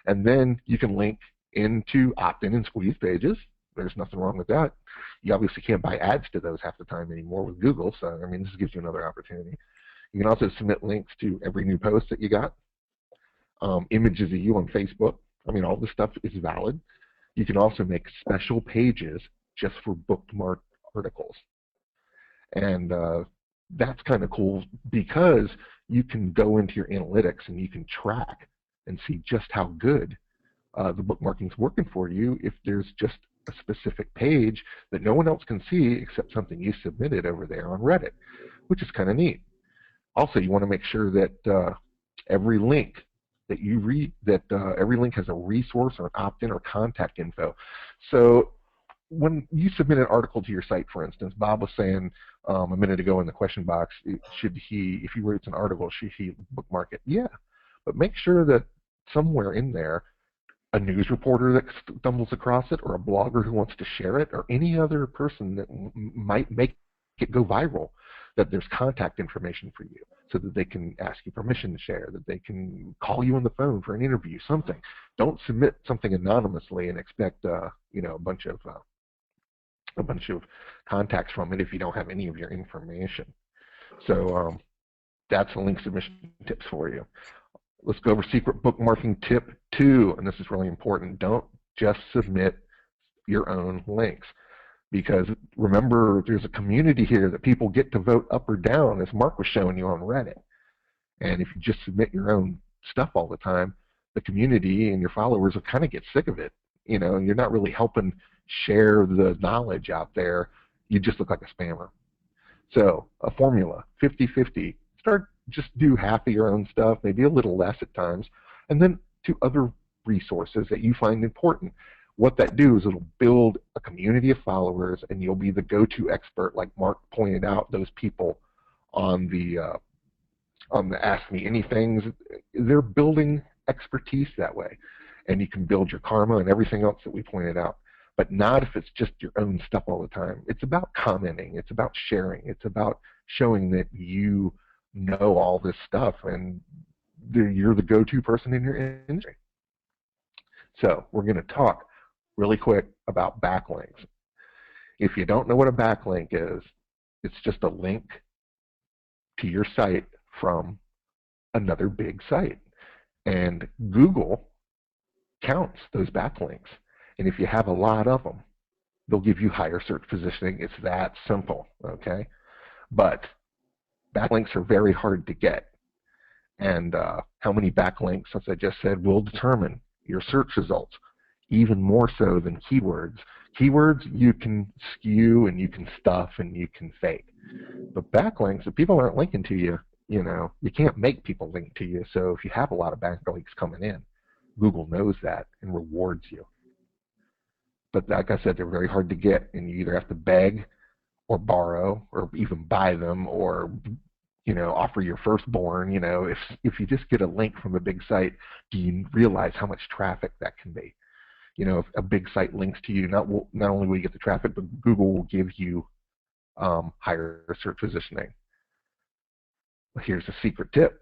And then you can link into opt-in and squeeze pages. There's nothing wrong with that. You obviously can't buy ads to those half the time anymore with Google, so I mean, this gives you another opportunity. You can also submit links to every new post that you got, images of you on Facebook. I mean, all this stuff is valid. You can also make special pages just for bookmarked articles. And that's kind of cool because you can go into your analytics and you can track and see just how good the bookmarking's working for you if there's just a specific page that no one else can see except something you submitted over there on Reddit, which is kind of neat. Also, you want to make sure that every link that you read, that every link has a resource or an opt-in or contact info. So when you submit an article to your site, for instance, Bob was saying a minute ago in the question box, if he writes an article, should he bookmark it? Yeah, but make sure that somewhere in there a news reporter that stumbles across it, or a blogger who wants to share it, or any other person that might make it go viral, that there's contact information for you so that they can ask you permission to share, that they can call you on the phone for an interview, something. Don't submit something anonymously and expect a bunch of contacts from it if you don't have any of your information. So that's the link submission tips for you. Let's go over secret bookmarking tip 2, and this is really important. Don't just submit your own links, because remember, there's a community here that people get to vote up or down, as Mark was showing you on Reddit. And if you just submit your own stuff all the time, the community and your followers will kind of get sick of it. You're not really helping share the knowledge out there. You just look like a spammer. So a formula, 50-50. Just do half of your own stuff, maybe a little less at times, and then to other resources that you find important. What that do is it'll build a community of followers, and you'll be the go-to expert, like Mark pointed out. Those people on the Ask Me Anythings, they're building expertise that way, and you can build your karma and everything else that we pointed out. But not if it's just your own stuff all the time. It's about commenting. It's about sharing. It's about showing that you know all this stuff and you're the go-to person in your industry. So we're going to talk really quick about backlinks. If you don't know what a backlink is, it's just a link to your site from another big site. And Google counts those backlinks. And if you have a lot of them, they'll give you higher search positioning. It's that simple, okay? But backlinks are very hard to get. And how many backlinks, as I just said, will determine your search results, even more so than keywords. Keywords you can skew and you can stuff and you can fake. But backlinks, if people aren't linking to you, you can't make people link to you. So if you have a lot of backlinks coming in, Google knows that and rewards you. But like I said, they're very hard to get, and you either have to beg or borrow or even buy them or offer your firstborn. If you just get a link from a big site, do you realize how much traffic that can be? If a big site links to you, not only will you get the traffic, but Google will give you higher search positioning. Here's a secret tip.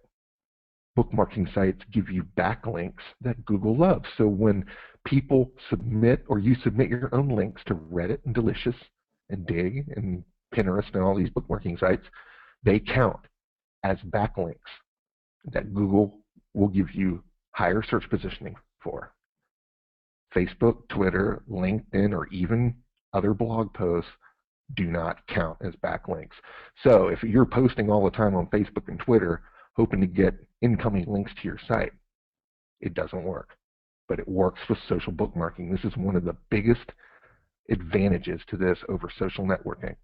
Bookmarking sites give you backlinks that Google loves. So when people submit, or you submit your own links to Reddit and Delicious and Dig and Pinterest and all these bookmarking sites, they count as backlinks that Google will give you higher search positioning for. Facebook, Twitter, LinkedIn, or even other blog posts do not count as backlinks. So if you're posting all the time on Facebook and Twitter hoping to get incoming links to your site, it doesn't work. But it works with social bookmarking. This is one of the biggest advantages to this over social networking.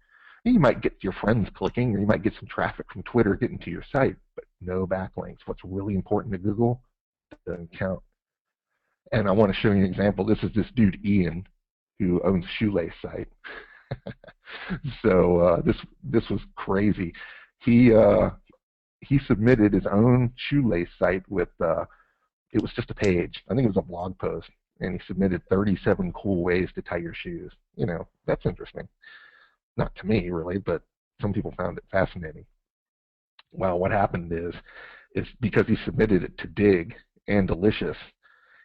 You might get your friends clicking, or you might get some traffic from Twitter getting to your site, but no backlinks. What's really important to Google doesn't count. And I want to show you an example. This is this dude, Ian, who owns a shoelace site. So this was crazy. He submitted his own shoelace site with, it was just a page. I think it was a blog post. And he submitted 37 cool ways to tie your shoes. That's interesting. Not to me, really, but some people found it fascinating. Well, what happened is because he submitted it to Dig and Delicious,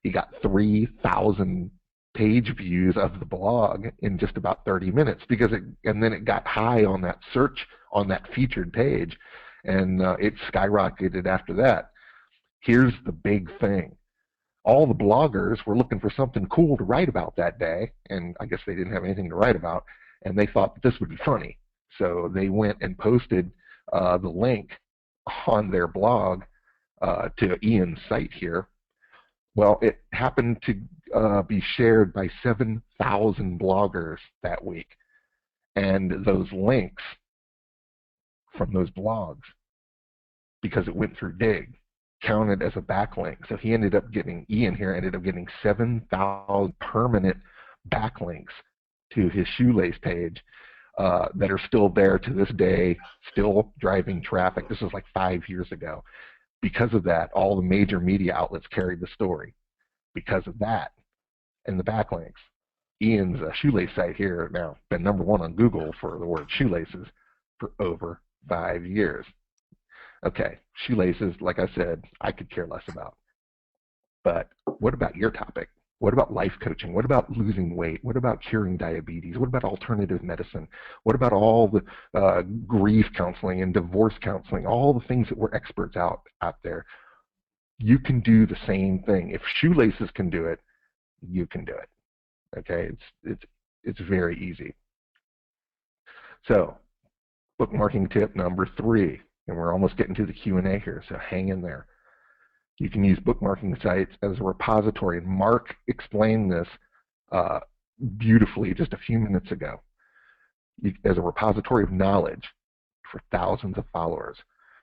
he got 3,000 page views of the blog in just about 30 minutes and then it got high on that search on that featured page, and it skyrocketed after that. Here's the big thing. All the bloggers were looking for something cool to write about that day, and I guess they didn't have anything to write about, and they thought that this would be funny. So they went and posted the link on their blog to Ian's site here. Well, it happened to be shared by 7,000 bloggers that week. And those links from those blogs, because it went through Dig, counted as a backlink. So Ian ended up getting 7,000 permanent backlinks to his shoelace page that are still there to this day, still driving traffic. This was like 5 years ago. Because of that, all the major media outlets carried the story. Because of that and the backlinks, Ian's shoelace site here now been #1 on Google for the word shoelaces for over 5 years. Okay, shoelaces, like I said, I could care less about. But what about your topic? What about life coaching? What about losing weight? What about curing diabetes? What about alternative medicine? What about all the grief counseling and divorce counseling, all the things that we're experts out there? You can do the same thing. If shoelaces can do it, you can do it. Okay, it's very easy. So, bookmarking tip #3, and we're almost getting to the Q&A here, so hang in there. You can use bookmarking sites as a repository, and Mark explained this beautifully just a few minutes ago. As a repository of knowledge for thousands of followers,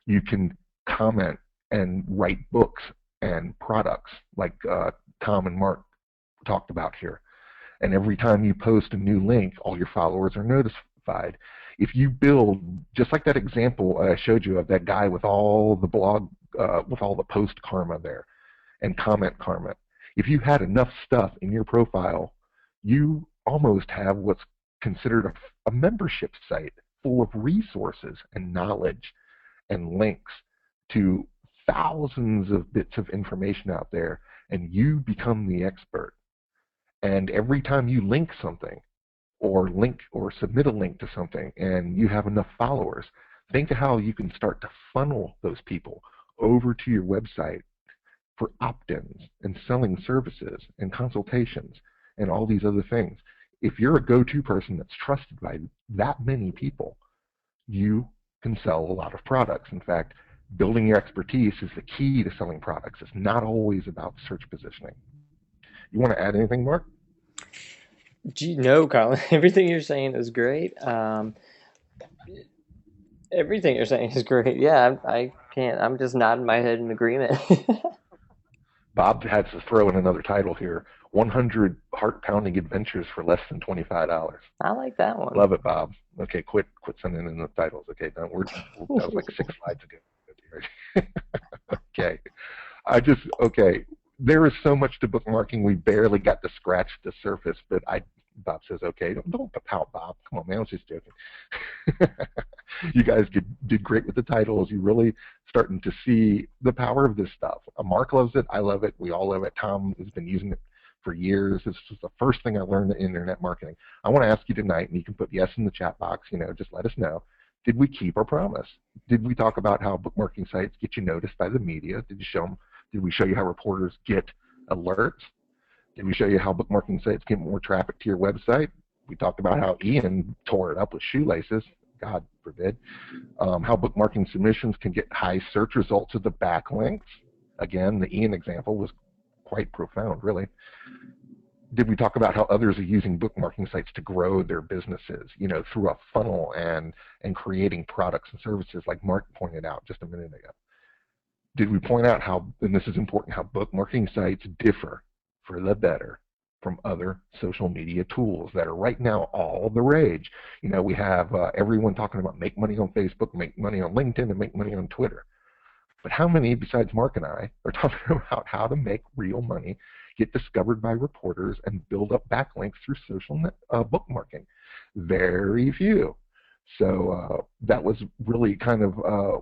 you can comment and write books and products like Tom and Mark talked about here. And every time you post a new link, all your followers are notified. If you build, just like that example I showed you of that guy with all the blog, with all the post karma there and comment karma, if you had enough stuff in your profile, you almost have what's considered a membership site full of resources and knowledge and links to thousands of bits of information out there, and you become the expert. And every time you link something or submit a link to something and you have enough followers, think of how you can start to funnel those people over to your website for opt-ins and selling services and consultations and all these other things. if you're a go-to person that's trusted by that many people, you can sell a lot of products. In fact, building your expertise is the key to selling products. It's not always about search positioning. You want to add anything, Mark? Gee, no, Colin. Everything you're saying is great. Everything you're saying is great. Yeah, I can't. I'm just nodding my head in agreement. Bob has to throw in another title here: 100 heart-pounding adventures for less than $25. I like that one. Love it, Bob. Okay, quit sending in the titles. Okay, no, that was like 6 slides ago. Okay, okay. There is so much to bookmarking. We barely got to scratch the surface, but Bob says, okay, don't pout, Bob. Come on, man, I was just joking. You guys did great with the titles. You really starting to see the power of this stuff. Mark loves it. I love it. We all love it. Tom has been using it for years. This was the first thing I learned in internet marketing. I want to ask you tonight, and you can put yes in the chat box, just let us know. Did we keep our promise? Did we talk about how bookmarking sites get you noticed by the media? Did we show you how reporters get alerts? Did we show you how bookmarking sites get more traffic to your website? We talked about how Ian tore it up with shoelaces, God forbid. How bookmarking submissions can get high search results of the backlinks. Again, the Ian example was quite profound, really. Did we talk about how others are using bookmarking sites to grow their businesses, through a funnel and creating products and services like Mark pointed out just a minute ago? Did we point out how, and this is important, how bookmarking sites differ for the better from other social media tools that are right now all the rage? We have everyone talking about make money on Facebook, make money on LinkedIn, and make money on Twitter. But how many besides Mark and I are talking about how to make real money, get discovered by reporters, and build up backlinks through social bookmarking? Very few. So that was really kind of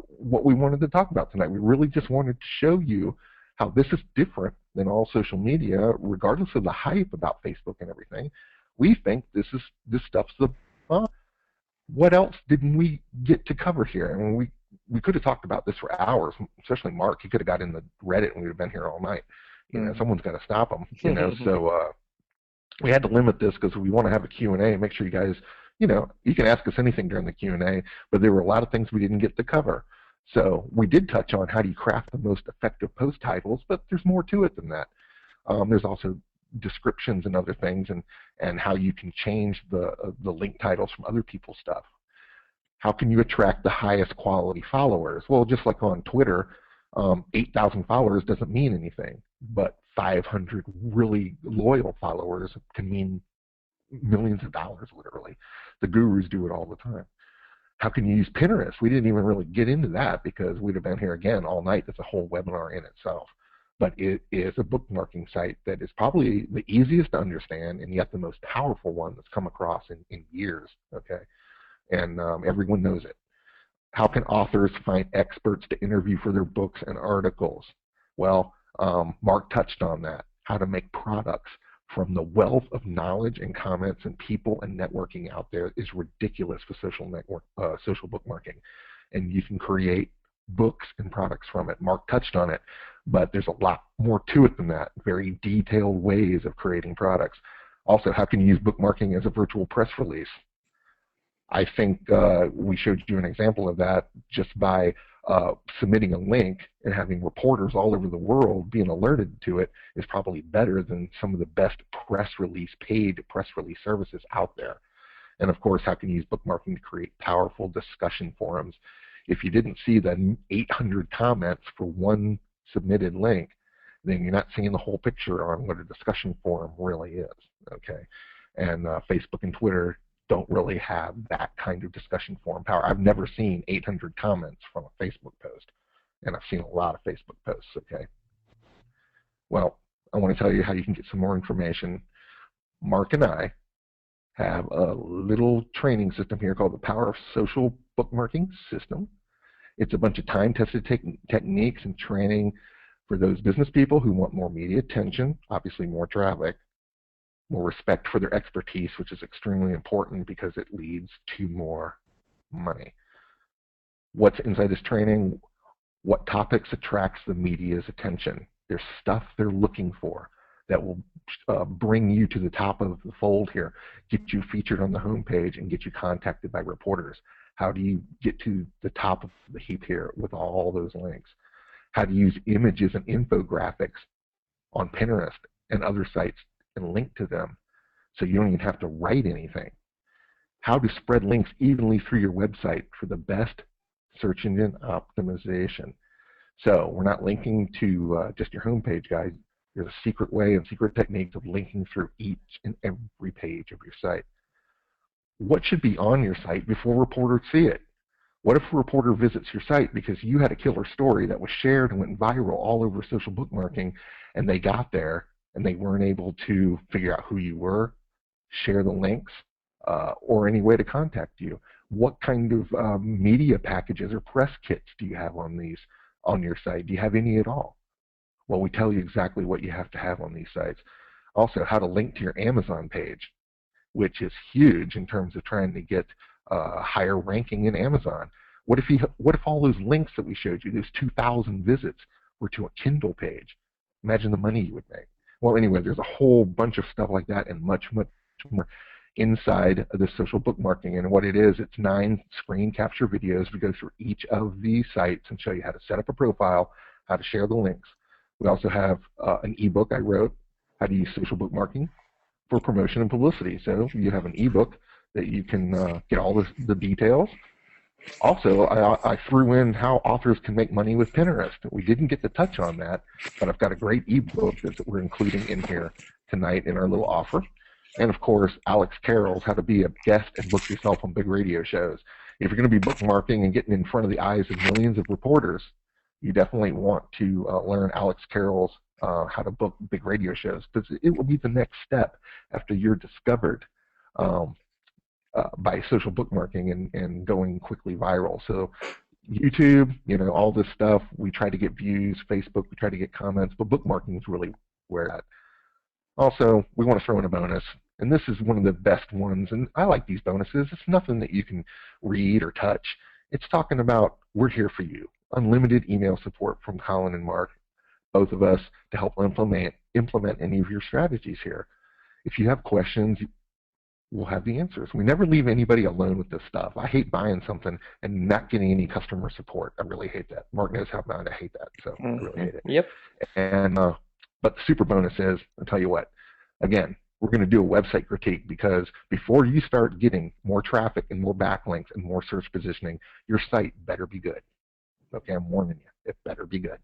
what we wanted to talk about tonight. We really just wanted to show you how this is different than all social media, regardless of the hype about Facebook and everything. We think this stuff's the fun. What else didn't we get to cover here? I mean, we could have talked about this for hours, especially Mark. He could have got in the Reddit and we would have been here all night. Someone's got to stop him. So we had to limit this because we want to have a Q&A and make sure you guys, you can ask us anything during the Q&A, but there were a lot of things we didn't get to cover. So we did touch on how do you craft the most effective post titles, but there's more to it than that. There's also descriptions and other things, and how you can change the link titles from other people's stuff. How can you attract the highest quality followers? Well, just like on Twitter, 8,000 followers doesn't mean anything, but 500 really loyal followers can mean millions of dollars, literally. The gurus do it all the time. How can you use Pinterest? We didn't even really get into that because we'd have been here again all night. That's a whole webinar in itself. But it is a bookmarking site that is probably the easiest to understand and yet the most powerful one that's come across in years, okay? And everyone knows it. How can authors find experts to interview for their books and articles? Well, Mark touched on that, how to make products from the wealth of knowledge and comments and people and networking out there is ridiculous for social bookmarking. And you can create books and products from it. Mark touched on it, but there's a lot more to it than that. Very detailed ways of creating products. Also, how can you use bookmarking as a virtual press release? I think we showed you an example of that just by submitting a link and having reporters all over the world being alerted to it is probably better than some of the best paid press release services out there. And of course, how can you use bookmarking to create powerful discussion forums? If you didn't see the 800 comments for one submitted link, then you're not seeing the whole picture on what a discussion forum really is, okay? And Facebook and Twitter don't really have that kind of discussion forum power. I've never seen 800 comments from a Facebook post, and I've seen a lot of Facebook posts, okay? Well, I want to tell you how you can get some more information. Mark and I have a little training system here called the Power of Social Bookmarking System. It's a bunch of time-tested techniques and training for those business people who want more media attention, obviously more traffic, more respect for their expertise, which is extremely important because it leads to more money. What's inside this training? What topics attracts the media's attention? There's stuff they're looking for. that will bring you to the top of the fold here, get you featured on the home page, and get you contacted by reporters? How do you get to the top of the heap here with all those links? How to use images and infographics on Pinterest and other sites and link to them so you don't even have to write anything. How to spread links evenly through your website for the best search engine optimization. So we're not linking to just your homepage, guys. There's a secret way and secret techniques of linking through each and every page of your site. What should be on your site before reporters see it? What if a reporter visits your site because you had a killer story that was shared and went viral all over social bookmarking, and they got there and they weren't able to figure out who you were, share the links, or any way to contact you? What kind of media packages or press kits do you have on your site? Do you have any at all? Well, we tell you exactly what you have to have on these sites. Also, how to link to your Amazon page, which is huge in terms of trying to get higher ranking in Amazon. What if all those links that we showed you, those 2,000 visits, were to a Kindle page? Imagine the money you would make. Well, anyway, there's a whole bunch of stuff like that and much, much more inside of the social bookmarking. And what it is, it's 9 screen capture videos. We go through each of these sites and show you how to set up a profile, how to share the links. We also have an ebook I wrote, how to use social bookmarking for promotion and publicity. So you have an ebook that you can get all the details. Also, I threw in how authors can make money with Pinterest. We didn't get to touch on that, but I've got a great ebook that we're including in here tonight in our little offer. And of course, Alex Carroll's How to Be a Guest and Book Yourself on Big Radio Shows. If you're going to be bookmarking and getting in front of the eyes of millions of reporters, you definitely want to learn Alex Carroll's How to Book Big Radio Shows, because it will be the next step after you're discovered by social bookmarking and going quickly viral. So YouTube, all this stuff, we try to get views. Facebook, we try to get comments, but bookmarking is really where that. Also, we want to throw in a bonus, and this is one of the best ones, and I like these bonuses. It's nothing that you can read or touch. It's talking about we're here for you. Unlimited email support from Colin and Mark, both of us, to help implement any of your strategies here. If you have questions, we'll have the answers. We never leave anybody alone with this stuff. I hate buying something and not getting any customer support. I really hate that. Mark knows how bad I hate that, so I really hate it. Yep. And but the super bonus is, I'll tell you what, again, we're going to do a website critique, because before you start getting more traffic and more backlinks and more search positioning, your site better be good. Okay, I'm warning you, it better be good.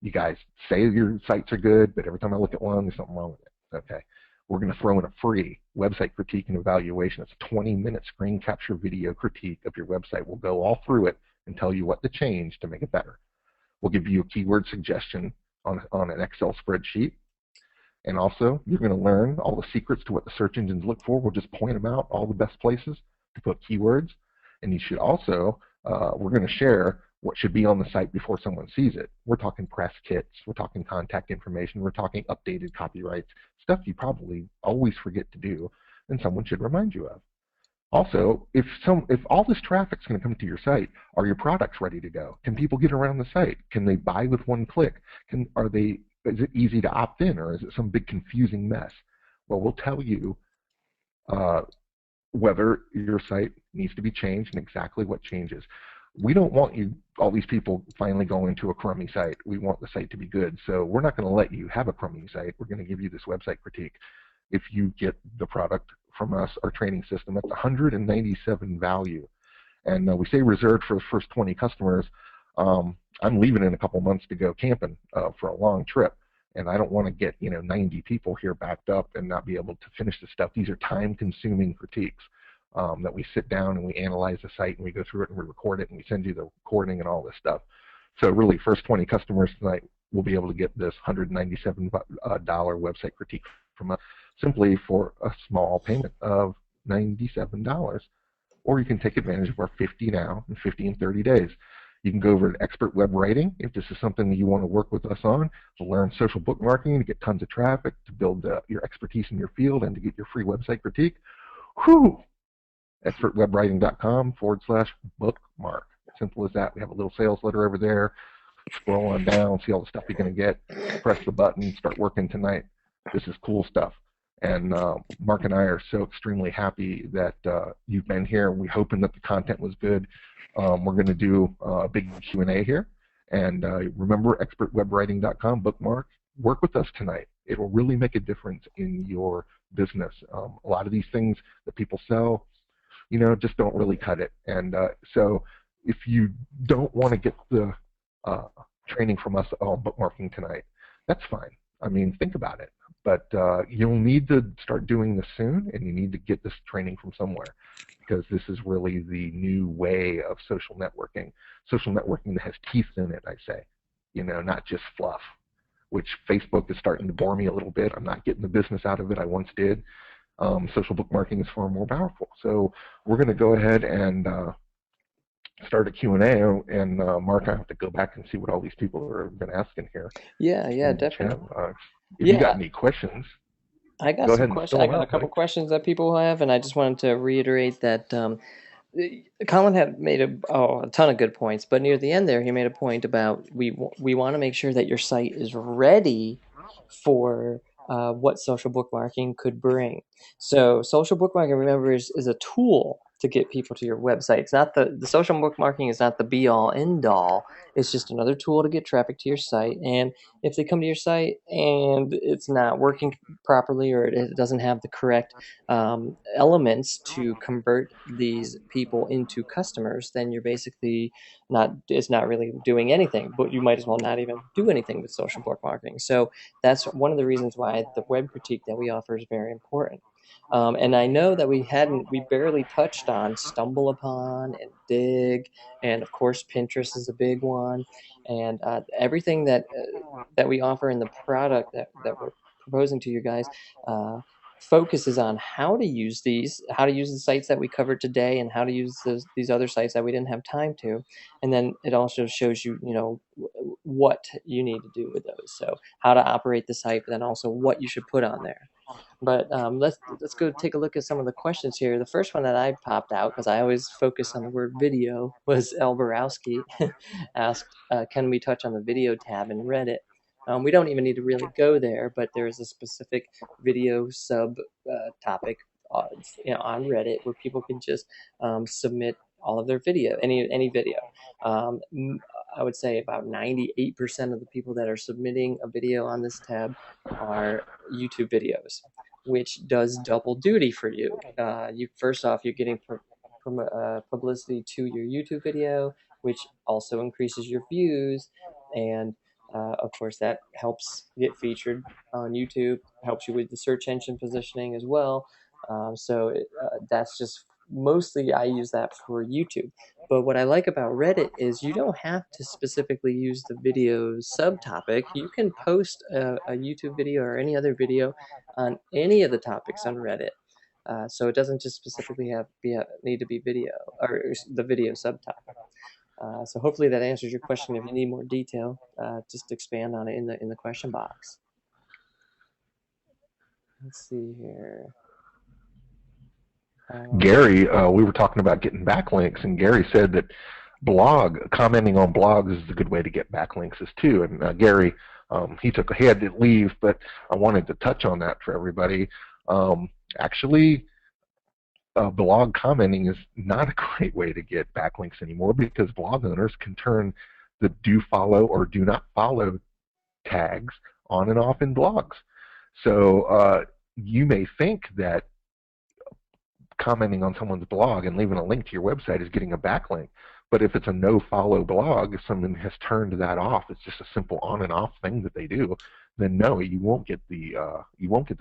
You guys say your sites are good, but every time I look at one, there's something wrong with it. Okay, we're going to throw in a free website critique and evaluation. It's a 20-minute screen capture video critique of your website. We'll go all through it and tell you what to change to make it better. We'll give you a keyword suggestion on an Excel spreadsheet. And also, you're going to learn all the secrets to what the search engines look for. We'll just point them out, all the best places to put keywords. And you should also, we're going to share what should be on the site before someone sees it. We're talking press kits, we're talking contact information, we're talking updated copyrights, stuff you probably always forget to do, and someone should remind you of. Also, if all this traffic's going to come to your site, are your products ready to go? Can people get around the site? Can they buy with one click? Is it easy to opt in, or is it some big confusing mess? Well, we'll tell you whether your site needs to be changed and exactly what changes. We don't want all these people finally going to a crummy site. We want the site to be good. So we're not going to let you have a crummy site. We're going to give you this website critique. If you get the product from us, our training system, that's 197 value. And we say reserved for the first 20 customers. I'm leaving in a couple months to go camping for a long trip. And I don't want to get 90 people here backed up and not be able to finish the stuff. These are time-consuming critiques. That we sit down and we analyze the site and we go through it and we record it and we send you the recording and all this stuff. So really, first 20 customers tonight will be able to get this $197 website critique from us simply for a small payment of $97. Or you can take advantage of our 50 now and 50 in 30 days. You can go over to Expert Web Writing if this is something that you want to work with us on, to learn social bookmarking, to get tons of traffic, to build your expertise in your field, and to get your free website critique. Whew! expertwebriting.com/bookmark. Simple as that. We have a little sales letter over there. Scroll on down, see all the stuff you're going to get. Press the button, start working tonight. This is cool stuff. And Mark and I are so extremely happy that you've been here. We're hoping that the content was good. We're going to do a big Q&A here. And remember, expertwebwriting.com, bookmark, work with us tonight. It will really make a difference in your business. A lot of these things that people sell, just don't really cut it. And so if you don't want to get the uh, training from us on bookmarking tonight, that's fine. I mean, think about it. But you'll need to start doing this soon, and you need to get this training from somewhere because this is really the new way of social networking. Social networking that has teeth in it, I say, not just fluff, which Facebook is starting to bore me a little bit. I'm not getting the business out of it I once did. Social bookmarking is far more powerful. So we're going to go ahead and start a Q&A, and Mark, I have to go back and see what all these people have been asking here Yeah, in the chat. definitely. If you Yeah, got any questions, I got go some ahead and questions. spill I them got a out, couple buddy. questions that people have, and I just wanted to reiterate that Colin had made a ton of good points, but near the end there, he made a point about we want to make sure that your site is ready for what social bookmarking could bring. So social bookmarking, remember, is a tool to get people to your website. It's not the social bookmarking is not the be all end all. It's just another tool to get traffic to your site. And if they come to your site and it's not working properly or it doesn't have the correct elements to convert these people into customers, then you're basically not it's not really doing anything. But you might as well not even do anything with social bookmarking. So that's one of the reasons why the web critique that we offer is very important. And I know that we barely touched on Stumble Upon and Dig, and of course Pinterest is a big one, and everything that we offer in the product that we're proposing to you guys uh, focuses on how to use the sites that we covered today, and how to use these other sites that we didn't have time to, and then it also shows you, what you need to do with those. So how to operate the site, but then also what you should put on there. But let's go take a look at some of the questions here. The first one that I popped out because I always focus on the word video was El Borowski asked, "Can we touch on the video tab in Reddit?" We don't even need to really go there, but there is a specific video sub topic, on Reddit where people can just submit all of their video, any video. Um, I would say about 98% of the people that are submitting a video on this tab are YouTube videos, which does double duty for you. You first off, you're getting publicity to your YouTube video, which also increases your views, and of course that helps get featured on YouTube. Helps you with the search engine positioning as well. That's just mostly I use that for YouTube. But what I like about Reddit is you don't have to specifically use the video subtopic. You can post a YouTube video or any other video on any of the topics on Reddit. So it doesn't just specifically need to be video or the video subtopic. So hopefully that answers your question. If you need more detail, just expand on it in the question box. Let's see here. Gary, we were talking about getting backlinks, and Gary said that commenting on blogs is a good way to get backlinks as too. And Gary, he had to leave, but I wanted to touch on that for everybody. Actually, blog commenting is not a great way to get backlinks anymore because blog owners can turn the do follow or do not follow tags on and off in blogs. So you may think that commenting on someone's blog and leaving a link to your website is getting a backlink. But if it's a no-follow blog, if someone has turned that off, it's just a simple on and off thing that they do, then no, you won't get the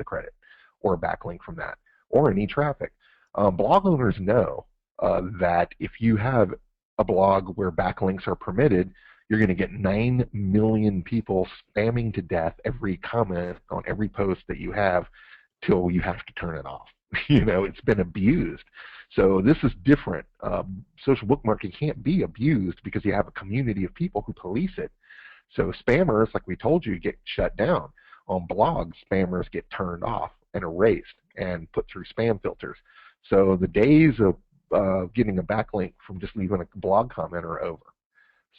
credit or a backlink from that or any traffic. Blog owners know that if you have a blog where backlinks are permitted, you're going to get 9 million people spamming to death every comment on every post that you have till you have to turn it off. It's been abused. So this is different. Social bookmarking can't be abused because you have a community of people who police it. So spammers, like we told you, get shut down. On blogs, spammers get turned off and erased and put through spam filters. So the days of getting a backlink from just leaving a blog comment are over.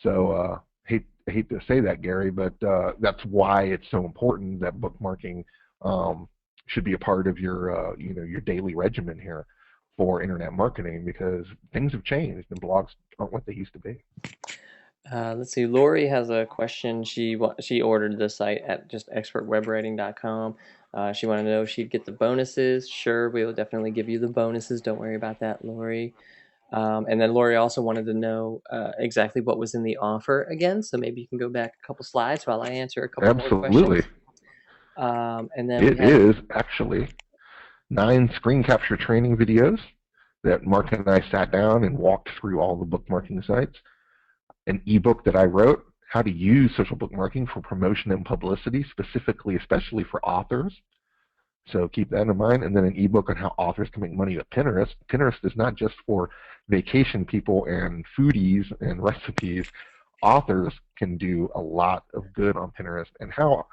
So hate to say that, Gary, but that's why it's so important that bookmarking um, should be a part of your your daily regimen here for internet marketing, because things have changed and blogs aren't what they used to be. Let's see. Lori has a question. She ordered the site at just expertwebwriting.com. She wanted to know if she'd get the bonuses. Sure, we'll definitely give you the bonuses. Don't worry about that, Lori. And then Lori also wanted to know exactly what was in the offer again. So maybe you can go back a couple slides while I answer a couple more Absolutely. questions. And then we It had, is actually 9 screen capture training videos that Mark and I sat down and walked through all the bookmarking sites, an ebook that I wrote, how to use social bookmarking for promotion and publicity, specifically, especially for authors. So keep that in mind. And then an ebook on how authors can make money with Pinterest. Pinterest is not just for vacation people and foodies and recipes. Authors can do a lot of good on Pinterest, and how,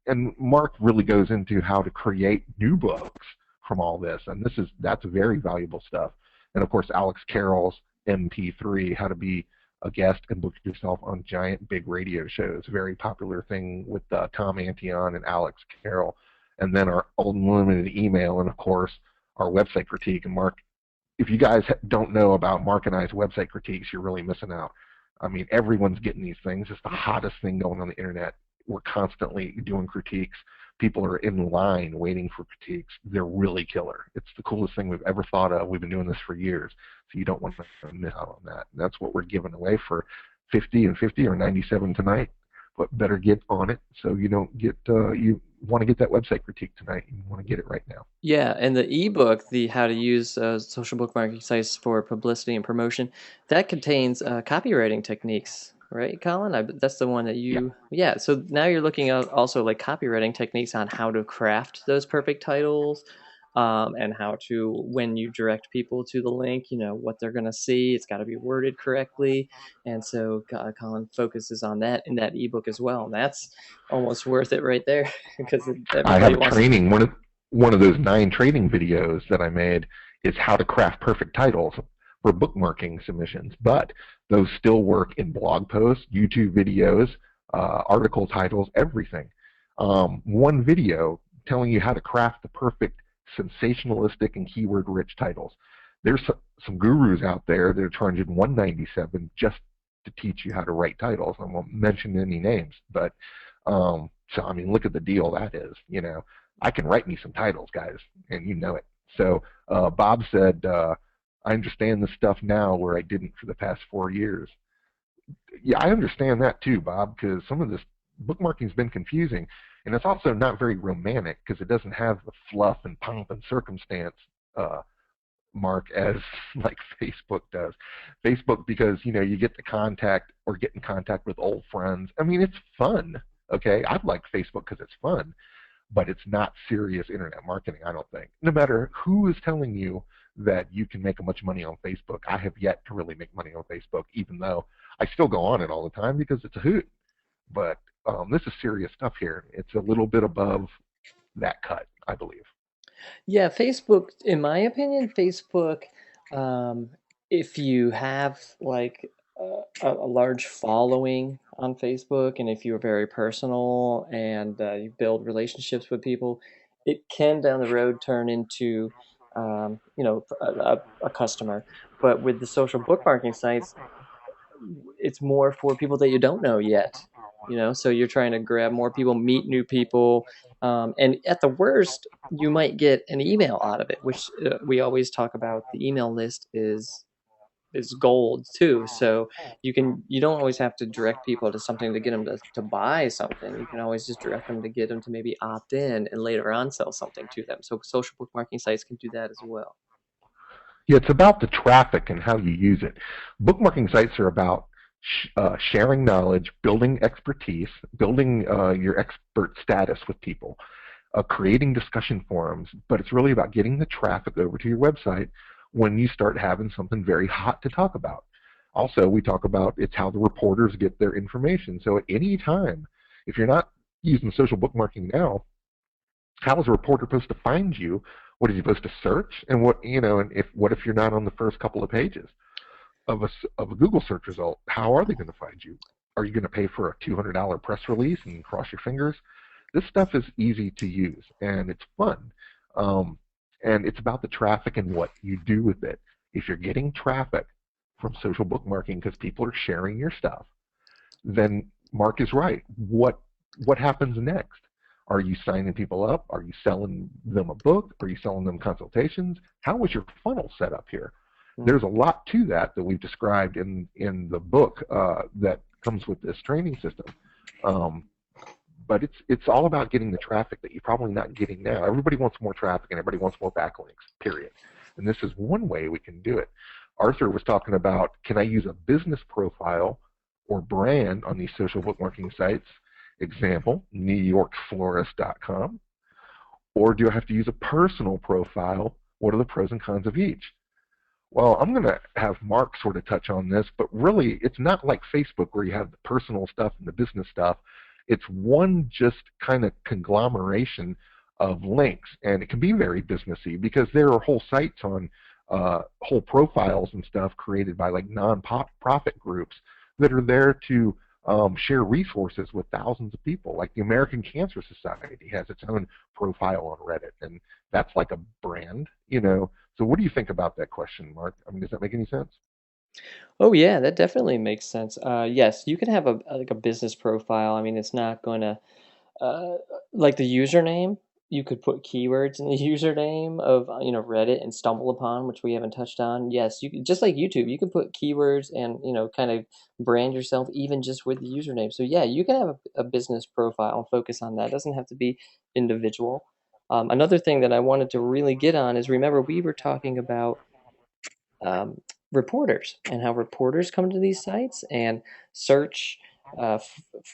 and Mark really goes into how to create new books from all this. And that's very valuable stuff. And of course, Alex Carroll's MP3, how to be a guest and book yourself on giant big radio shows, very popular thing with Tom Antion and Alex Carroll. And then our unlimited email, and of course our website critique. And Mark, if you guys don't know about Mark and I's website critiques, you're really missing out. I mean, everyone's getting these things. It's the hottest thing going on the internet. We're constantly doing critiques. People are in line waiting for critiques. They're really killer. It's the coolest thing we've ever thought of. We've been doing this for years, so you don't want to miss out on that. And that's what we're giving away for 50 and 50 or 97 tonight. But better get on it so you don't get you want to get that website critique tonight. You want to get it right now. yeah, and the ebook, the How to Use Social Bookmarking Sites for Publicity and Promotion, that contains copywriting techniques, right, Colin? That's the one that Yeah, you, yeah. So now you're looking at also like copywriting techniques on how to craft those perfect titles, and how to, when you direct people to the link, what they're going to see. It's got to be worded correctly. And so Colin focuses on that in that ebook as well. And that's almost worth it right there because I have everybody a wants to. training. One of those 9 training videos that I made is how to craft perfect titles for bookmarking submissions. But those still work in blog posts, YouTube videos, article titles, everything. One video telling you how to craft the perfect sensationalistic and keyword-rich titles. There's some gurus out there that are charging $197 just to teach you how to write titles. I won't mention any names, but so I mean, look at the deal that is. I can write me some titles, guys, and you know it. So Bob said, I understand this stuff now where I didn't for the past 4 years. Yeah, I understand that too, Bob, because some of this bookmarking's been confusing, and it's also not very romantic because it doesn't have the fluff and pomp and circumstance, uh, Mark, as like Facebook does. Facebook, because you get to contact or get in contact with old friends. I mean, it's fun. Okay, I like Facebook because it's fun, but it's not serious internet marketing, I don't think. No matter who is telling you that you can make a bunch of money on Facebook, I have yet to really make money on Facebook, even though I still go on it all the time because it's a hoot. But this is serious stuff here. It's a little bit above that cut, I believe. Yeah, Facebook, in my opinion, Facebook, um, if you have like a large following on Facebook, and if you're very personal and you build relationships with people, it can down the road turn into, a customer. But with the social bookmarking sites, it's more for people that you don't know yet. So you're trying to grab more people, meet new people, and at the worst, you might get an email out of it, which we always talk about. The email list is gold too. So you don't always have to direct people to something to get them to buy something. You can always just direct them to get them to maybe opt in and later on sell something to them. So social bookmarking sites can do that as well. Yeah, it's about the traffic and how you use it. Bookmarking sites are about sharing knowledge, building expertise, building your expert status with people, creating discussion forums, but it's really about getting the traffic over to your website when you start having something very hot to talk about. Also, we talk about it's how the reporters get their information. So at any time, if you're not using social bookmarking now, how is a reporter supposed to find you? What is he supposed to search? And what if you're not on the first couple of pages of a Google search result? How are they going to find you? Are you going to pay for a $200 press release and cross your fingers? This stuff is easy to use and it's fun. Um, and it's about the traffic and what you do with it. If you're getting traffic from social bookmarking because people are sharing your stuff, then Mark is right. What happens next? Are you signing people up? Are you selling them a book? Are you selling them consultations? How is your funnel set up here? Hmm. There's a lot to that we've described in the book that comes with this training system. Um, but it's all about getting the traffic that you're probably not getting now. Everybody wants more traffic and everybody wants more backlinks, period. And this is one way we can do it. Arthur was talking about, can I use a business profile or brand on these social bookmarking sites? Example, NewYorkFlorist.com. Or do I have to use a personal profile? What are the pros and cons of each? Well, I'm going to have Mark sort of touch on this, but really it's not like Facebook where you have the personal stuff and the business stuff. It's one just kind of conglomeration of links, and it can be very businessy because there are whole sites on whole profiles and stuff created by like non-profit groups that are there to share resources with thousands of people. Like the American Cancer Society has its own profile on Reddit, and that's like a brand, you know. So what do you think about that question, Mark? I mean, does that make any sense? Oh yeah, that definitely makes sense. Yes, you can have like a business profile. I mean, it's not going to uh, like the username, you could put keywords in the username of Reddit and stumble upon, which we haven't touched on. Yes, you could, just like YouTube, you can put keywords and kind of brand yourself even just with the username. So yeah, you can have a business profile and focus on that. It doesn't have to be individual. Another thing that I wanted to really get on is, remember we were talking about um, reporters and how reporters come to these sites and search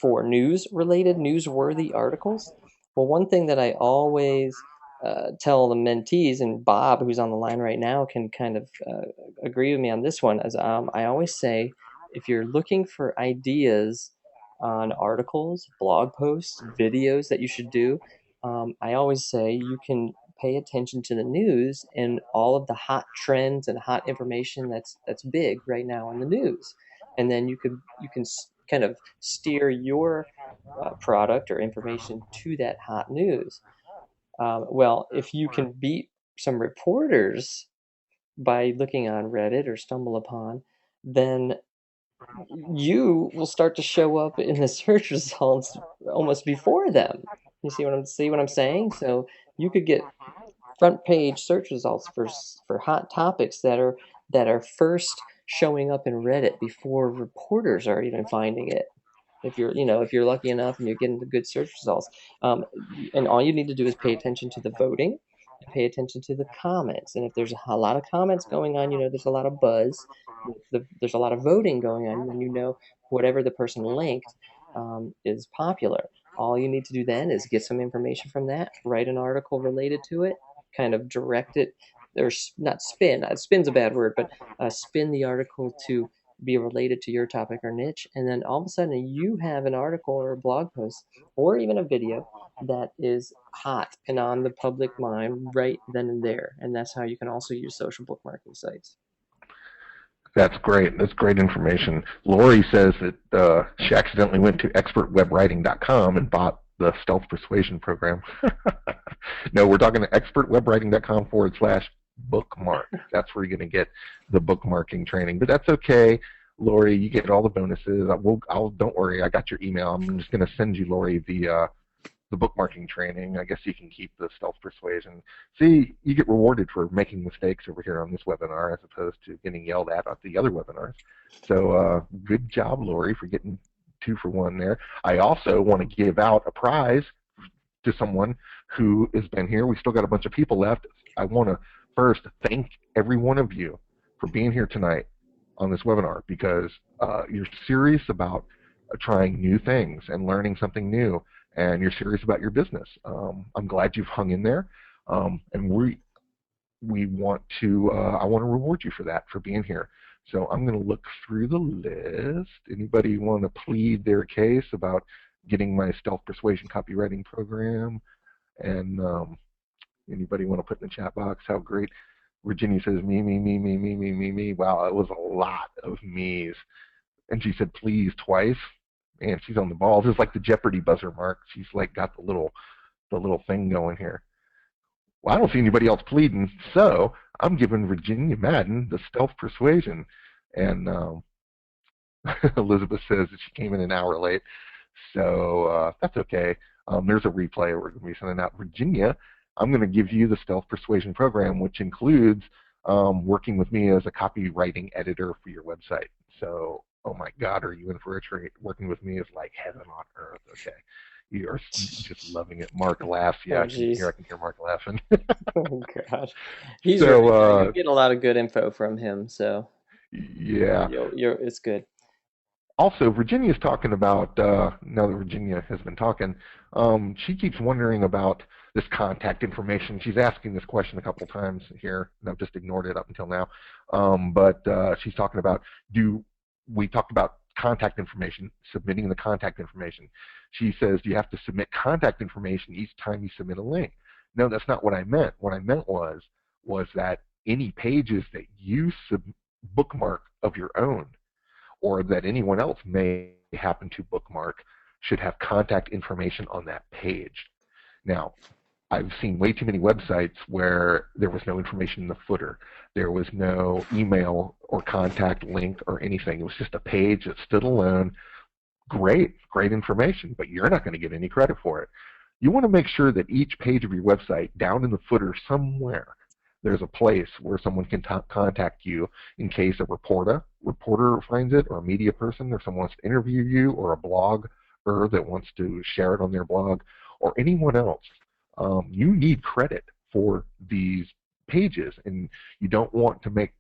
for news related, newsworthy articles. Well, one thing that I always tell the mentees, and Bob, who's on the line right now, can kind of agree with me on this one, is I always say if you're looking for ideas on articles, blog posts, videos that you should do, I always say you can pay attention to the news and all of the hot trends and hot information that's big right now in the news, and then you can kind of steer your product or information to that hot news. Well, if you can beat some reporters by looking on Reddit or stumble upon, then you will start to show up in the search results almost before them. You see what I'm saying? So you could get front page search results for hot topics that are first showing up in Reddit before reporters are even finding it. If you're lucky enough and you're getting the good search results, and all you need to do is pay attention to the voting and pay attention to the comments. And if there's a lot of comments going on, there's a lot of buzz. There's a lot of voting going on, then whatever the person linked is popular. All you need to do then is get some information from that, write an article related to it, kind of direct it, or not spin. Spin's a bad word, but spin the article to be related to your topic or niche, and then all of a sudden you have an article or a blog post or even a video that is hot and on the public mind right then and there. And that's how you can also use social bookmarking sites. That's great. That's great information. Lori says that she accidentally went to expertwebwriting.com and bought the Stealth Persuasion program. No, we're talking to expertwebwriting.com/bookmark. That's where you're going to get the bookmarking training. But that's okay, Lori. You get all the bonuses. Don't worry. I got your email. I'm just going to send you, Lori, the bookmarking training. I guess you can keep the Stealth Persuasion. See, you get rewarded for making mistakes over here on this webinar as opposed to getting yelled at the other webinars. So good job, Lori, for getting 2 for 1 there. I also want to give out a prize to someone who has been here. We still got a bunch of people left. I want to first thank every one of you for being here tonight on this webinar because you're serious about trying new things and learning something new, and you're serious about your business. I'm glad you've hung in there, and we want to. I want to reward you for that, for being here. So I'm going to look through the list. Anybody want to plead their case about getting my Stealth Persuasion copywriting program? And anybody want to put in the chat box how great? Virginia says me, me, me, me, me, me, me, me. Wow, it was a lot of me's. And she said please twice. man, she's on the ball. Just like the Jeopardy buzzer mark. She's like got the little thing going here. Well, I don't see anybody else pleading, so I'm giving Virginia Madden the stealth persuasion. And Elizabeth says that she came in an hour late, so that's okay. There's a replay we're going to be sending out. Virginia, I'm going to give you the stealth persuasion program, which includes working with me as a copywriting editor for your website. So, oh my God, are you in for a treat? Working with me is like heaven on earth. Okay. You are just loving it. Mark laughs. Yeah, Oh, I can hear. jeez. I can hear Mark laughing. Oh, gosh. He's So, really good. You'll get a lot of good info from him, so yeah. it's good. Also, Virginia's talking about, now that Virginia has been talking, she keeps wondering about this contact information. She's asking this question a couple times here, and I've just ignored it up until now. But she's talking about, we talked about contact information, submitting the contact information. She says, do you have to submit contact information each time you submit a link? No, that's not what I meant. What I meant was that any pages that you bookmark of your own, or that anyone else may happen to bookmark, should have contact information on that page. Now, I've seen way too many websites where there was no information in the footer. There was no email or contact link or anything. It was just a page that stood alone. Great information, but you're not going to get any credit for it. You want to make sure that each page of your website, down in the footer somewhere, there's a place where someone can contact you in case a reporter finds it, or a media person, or someone wants to interview you, or a blogger that wants to share it on their blog, or anyone else. You need credit for these pages, and you don't want to make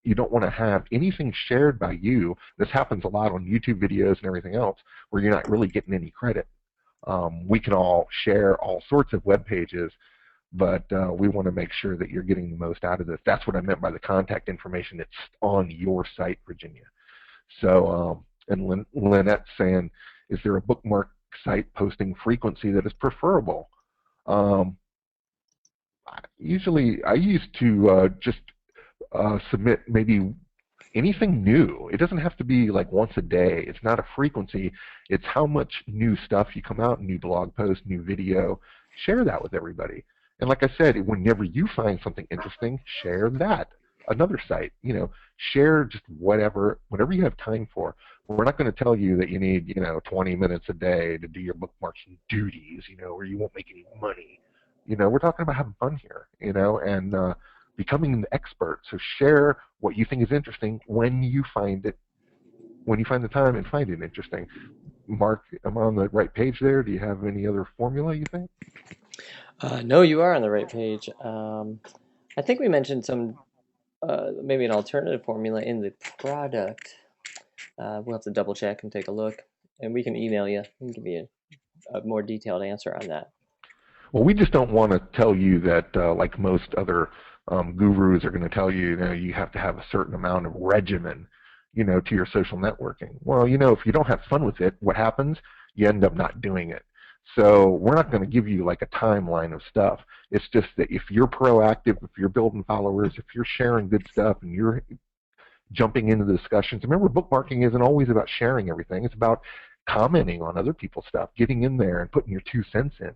you don't want to have anything shared by you. This happens a lot on YouTube videos and everything else, where you're not really getting any credit. We can all share all sorts of web pages, but we want to make sure that you're getting the most out of this. That's what I meant by the contact information that's on your site, Virginia. So, and Lynette's saying, is there a bookmark site posting frequency that is preferable? Usually, I used to just submit maybe anything new. It doesn't have to be like once a day. It's not a frequency. It's how much new stuff you come out, new blog post, new video. Share that with everybody. And like I said, whenever you find something interesting, share that. Another site, share just whatever you have time for. We're not going to tell you that you need, 20 minutes a day to do your bookmarking duties, or you won't make any money. We're talking about having fun here, and becoming an expert. So share what you think is interesting when you find the time and find it interesting. Mark, am I on the right page there? Do you have any other formula, you think? No, you are on the right page. I think we mentioned maybe an alternative formula in the product. We'll have to double check and take a look, and we can email you and give you a more detailed answer on that. Well, we just don't want to tell you that, like most other gurus are going to tell you, you have to have a certain amount of regimen, to your social networking. Well, if you don't have fun with it, what happens? You end up not doing it. So we're not going to give you like a timeline of stuff. It's just that if you're proactive, if you're building followers, if you're sharing good stuff, and you're jumping into the discussions. Remember, bookmarking isn't always about sharing everything. It's about commenting on other people's stuff, getting in there and putting your 2 cents in.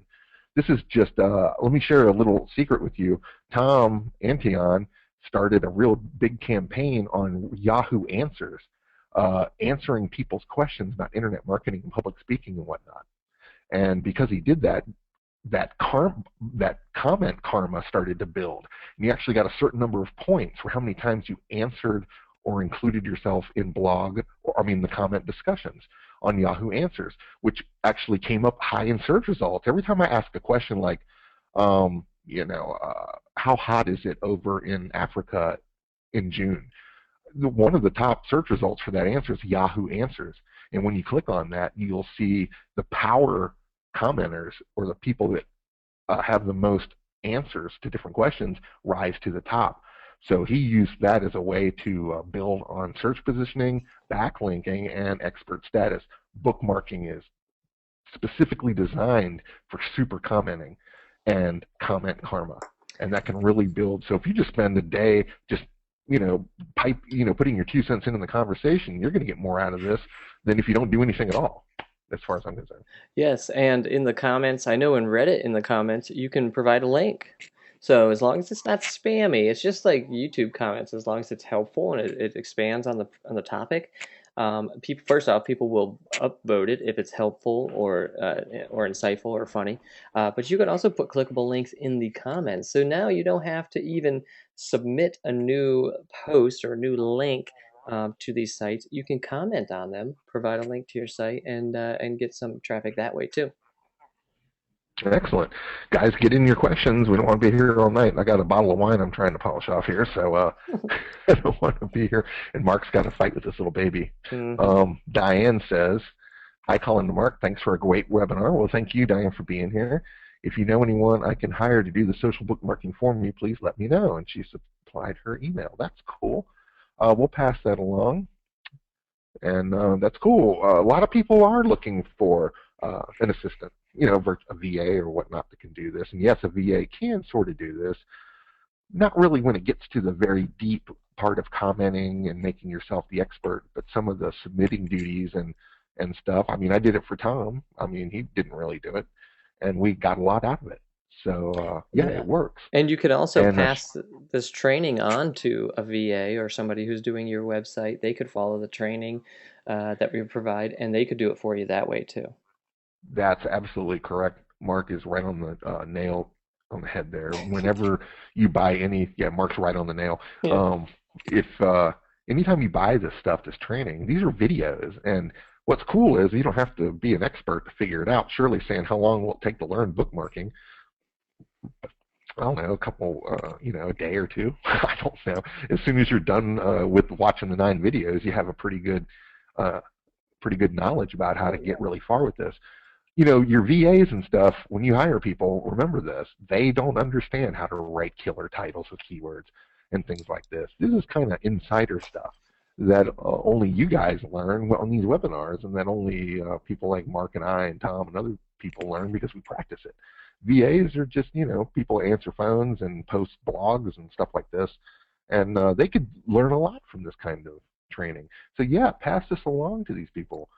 This is just, let me share a little secret with you. Tom Antion started a real big campaign on Yahoo Answers, answering people's questions about internet marketing and public speaking and whatnot. And because he did that, that comment karma started to build. And you actually got a certain number of points for how many times you answered or included yourself in the comment discussions on Yahoo Answers, which actually came up high in search results. Every time I ask a question like, how hot is it over in Africa in June? One of the top search results for that answer is Yahoo Answers. And when you click on that, you'll see the power commenters, or the people that have the most answers to different questions, rise to the top. So he used that as a way to build on search positioning, backlinking, and expert status. Bookmarking is specifically designed for super commenting and comment karma. And that can really build. So if you just spend a day just pipe, putting your 2 cents in the conversation, you're going to get more out of this than if you don't do anything at all, as far as I'm concerned. Yes, and in the comments, I know in Reddit in the comments, you can provide a link. So as long as it's not spammy, it's just like YouTube comments. As long as it's helpful and it expands on the topic, people first off, people will upvote it if it's helpful or insightful or funny. But you can also put clickable links in the comments. So now you don't have to even submit a new post or a new link to these sites. You can comment on them, provide a link to your site, and get some traffic that way too. Excellent. Guys, get in your questions. We don't want to be here all night. I got a bottle of wine I'm trying to polish off here, so I don't want to be here. And Mark's got to fight with this little baby. Hmm. Diane says, hi, Colin and Mark. Thanks for a great webinar. Well, thank you, Diane, for being here. If you know anyone I can hire to do the social bookmarking for me, please let me know. And she supplied her email. That's cool. We'll pass that along. And that's cool. A lot of people are looking for an assistant, a VA or whatnot that can do this. And yes, a VA can sort of do this. Not really when it gets to the very deep part of commenting and making yourself the expert, but some of the submitting duties and stuff. I mean, I did it for Tom. I mean, he didn't really do it, and we got a lot out of it. So yeah, Yeah. it works. And you could also And pass this training on to a VA or somebody who's doing your website. They could follow the training that we provide, and they could do it for you that way too. That's absolutely correct. Mark is right on the nail on the head there. Whenever you buy yeah, Mark's right on the nail. Yeah. If anytime you buy this stuff, this training, these are videos, and what's cool is you don't have to be an expert to figure it out. Shirley saying, how long will it take to learn bookmarking? I don't know, a couple, a day or two. I don't know. As soon as you're done with watching the 9 videos, you have a uh, pretty good knowledge about how to get really far with this. Your VAs and stuff, when you hire people, remember this, they don't understand how to write killer titles with keywords and things like this. This is kind of insider stuff that only you guys learn on these webinars, and that only people like Mark and I and Tom and other people learn because we practice it. VAs are just, people answer phones and post blogs and stuff like this, and they could learn a lot from this kind of training. So yeah, pass this along to these people.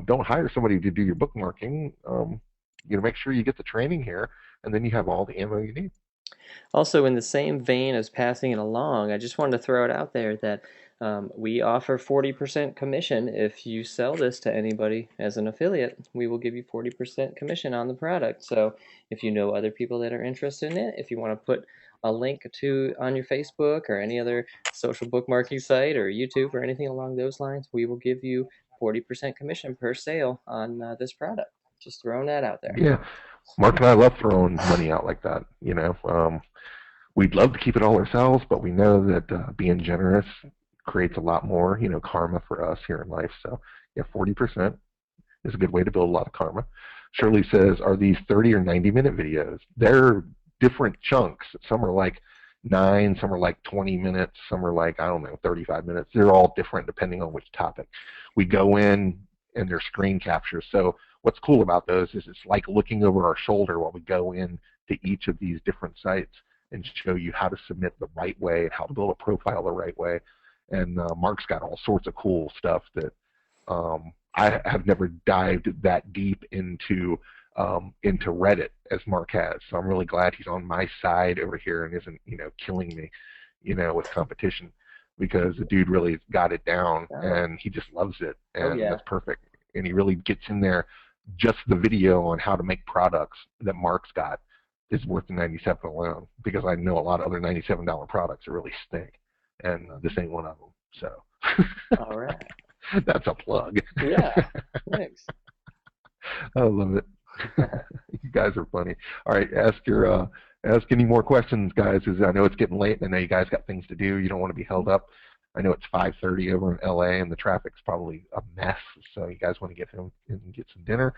Don't hire somebody to do your bookmarking. Make sure you get the training here, and then you have all the ammo you need. Also, in the same vein as passing it along, I just wanted to throw it out there that we offer 40% commission if you sell this to anybody as an affiliate. We will give you 40% commission on the product. So if you know other people that are interested in it, if you want to put a link to on your Facebook or any other social bookmarking site or YouTube or anything along those lines, we will give you 40% commission per sale on this product. Just throwing that out there. Yeah, Mark and I love throwing money out like that. We'd love to keep it all ourselves, but we know that being generous creates a lot more, karma for us here in life. So yeah, 40% is a good way to build a lot of karma. Shirley says, are these 30 or 90-minute videos? They're different chunks. Some are like 9, some are like 20 minutes, some are like, I don't know, 35 minutes. They're all different depending on which topic. We go in and they're screen captures. So what's cool about those is it's like looking over our shoulder while we go in to each of these different sites and show you how to submit the right way and how to build a profile the right way. And Mark's got all sorts of cool stuff that I have never dived that deep into Reddit as Mark has. So I'm really glad he's on my side over here and isn't, killing me, with competition, because the dude really got it down and he just loves it, Oh and yeah. that's perfect. And he really gets in there. Just the video on how to make products that Mark's got is worth the 97 alone, because I know a lot of other $97 products that really stink, and this ain't one of them. So All right. that's a plug. Yeah. Thanks. I love it. You guys are funny. All right, ask any more questions, guys, because I know it's getting late. And I know you guys got things to do. You don't want to be held up. I know it's 5:30 over in LA, and the traffic's probably a mess. So you guys want to get home and get some dinner.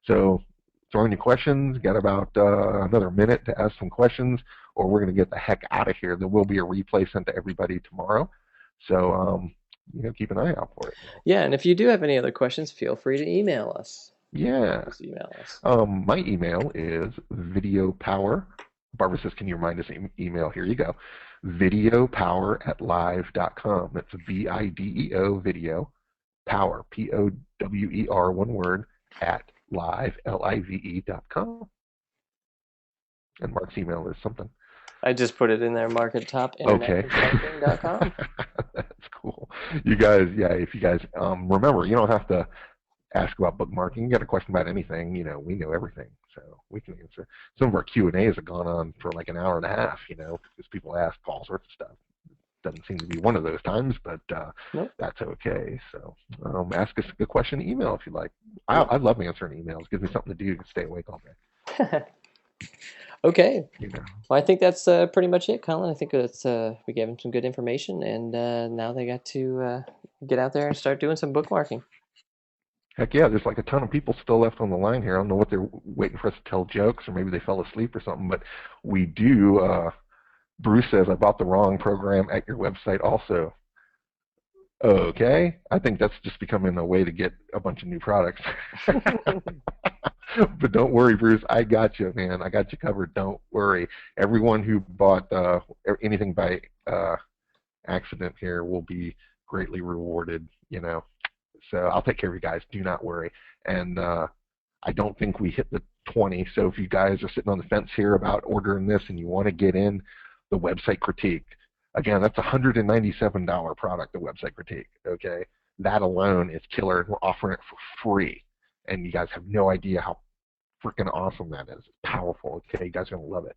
So throw in your questions. Got about another minute to ask some questions, or we're going to get the heck out of here. There will be a replay sent to everybody tomorrow. So keep an eye out for it. Yeah, and if you do have any other questions, feel free to email us. Yeah. Just email us. My email is videopower Barbara says, can you remind us email? Here you go. Videopower@live.com. That's VIDEO video power, POWER, one word, at live, LIVE.com. And Mark's email is something. I just put it in there, mark at top, Okay. internetconsulting.com. That's cool. You guys, yeah, if you guys remember, you don't have to ask about bookmarking. You got a question about anything, we know everything, so we can answer. Some of our Q&As have gone on for like an hour and a half, because people ask all sorts of stuff. Doesn't seem to be one of those times, but Nope. that's okay. So ask us a question, email if you like. I love answering emails. It gives me something to do to stay awake all day. Okay. Well, I think that's pretty much it, Colin. I think that's we gave them some good information, and now they got to get out there and start doing some bookmarking. Heck yeah, there's like a ton of people still left on the line here. I don't know what they're waiting for us to tell jokes, or maybe they fell asleep or something, but we do. Bruce says, I bought the wrong program at your website also. Okay, I think that's just becoming a way to get a bunch of new products. But don't worry, Bruce, I got you, man. I got you covered. Don't worry. Everyone who bought anything by accident here will be greatly rewarded, So I'll take care of you guys. Do not worry. And I don't think we hit the 20. So if you guys are sitting on the fence here about ordering this and you want to get in the website critique, again, that's a $197 product, the website critique. Okay, that alone is killer. We're offering it for free, and you guys have no idea how freaking awesome that is. It's powerful. Okay, you guys are gonna love it.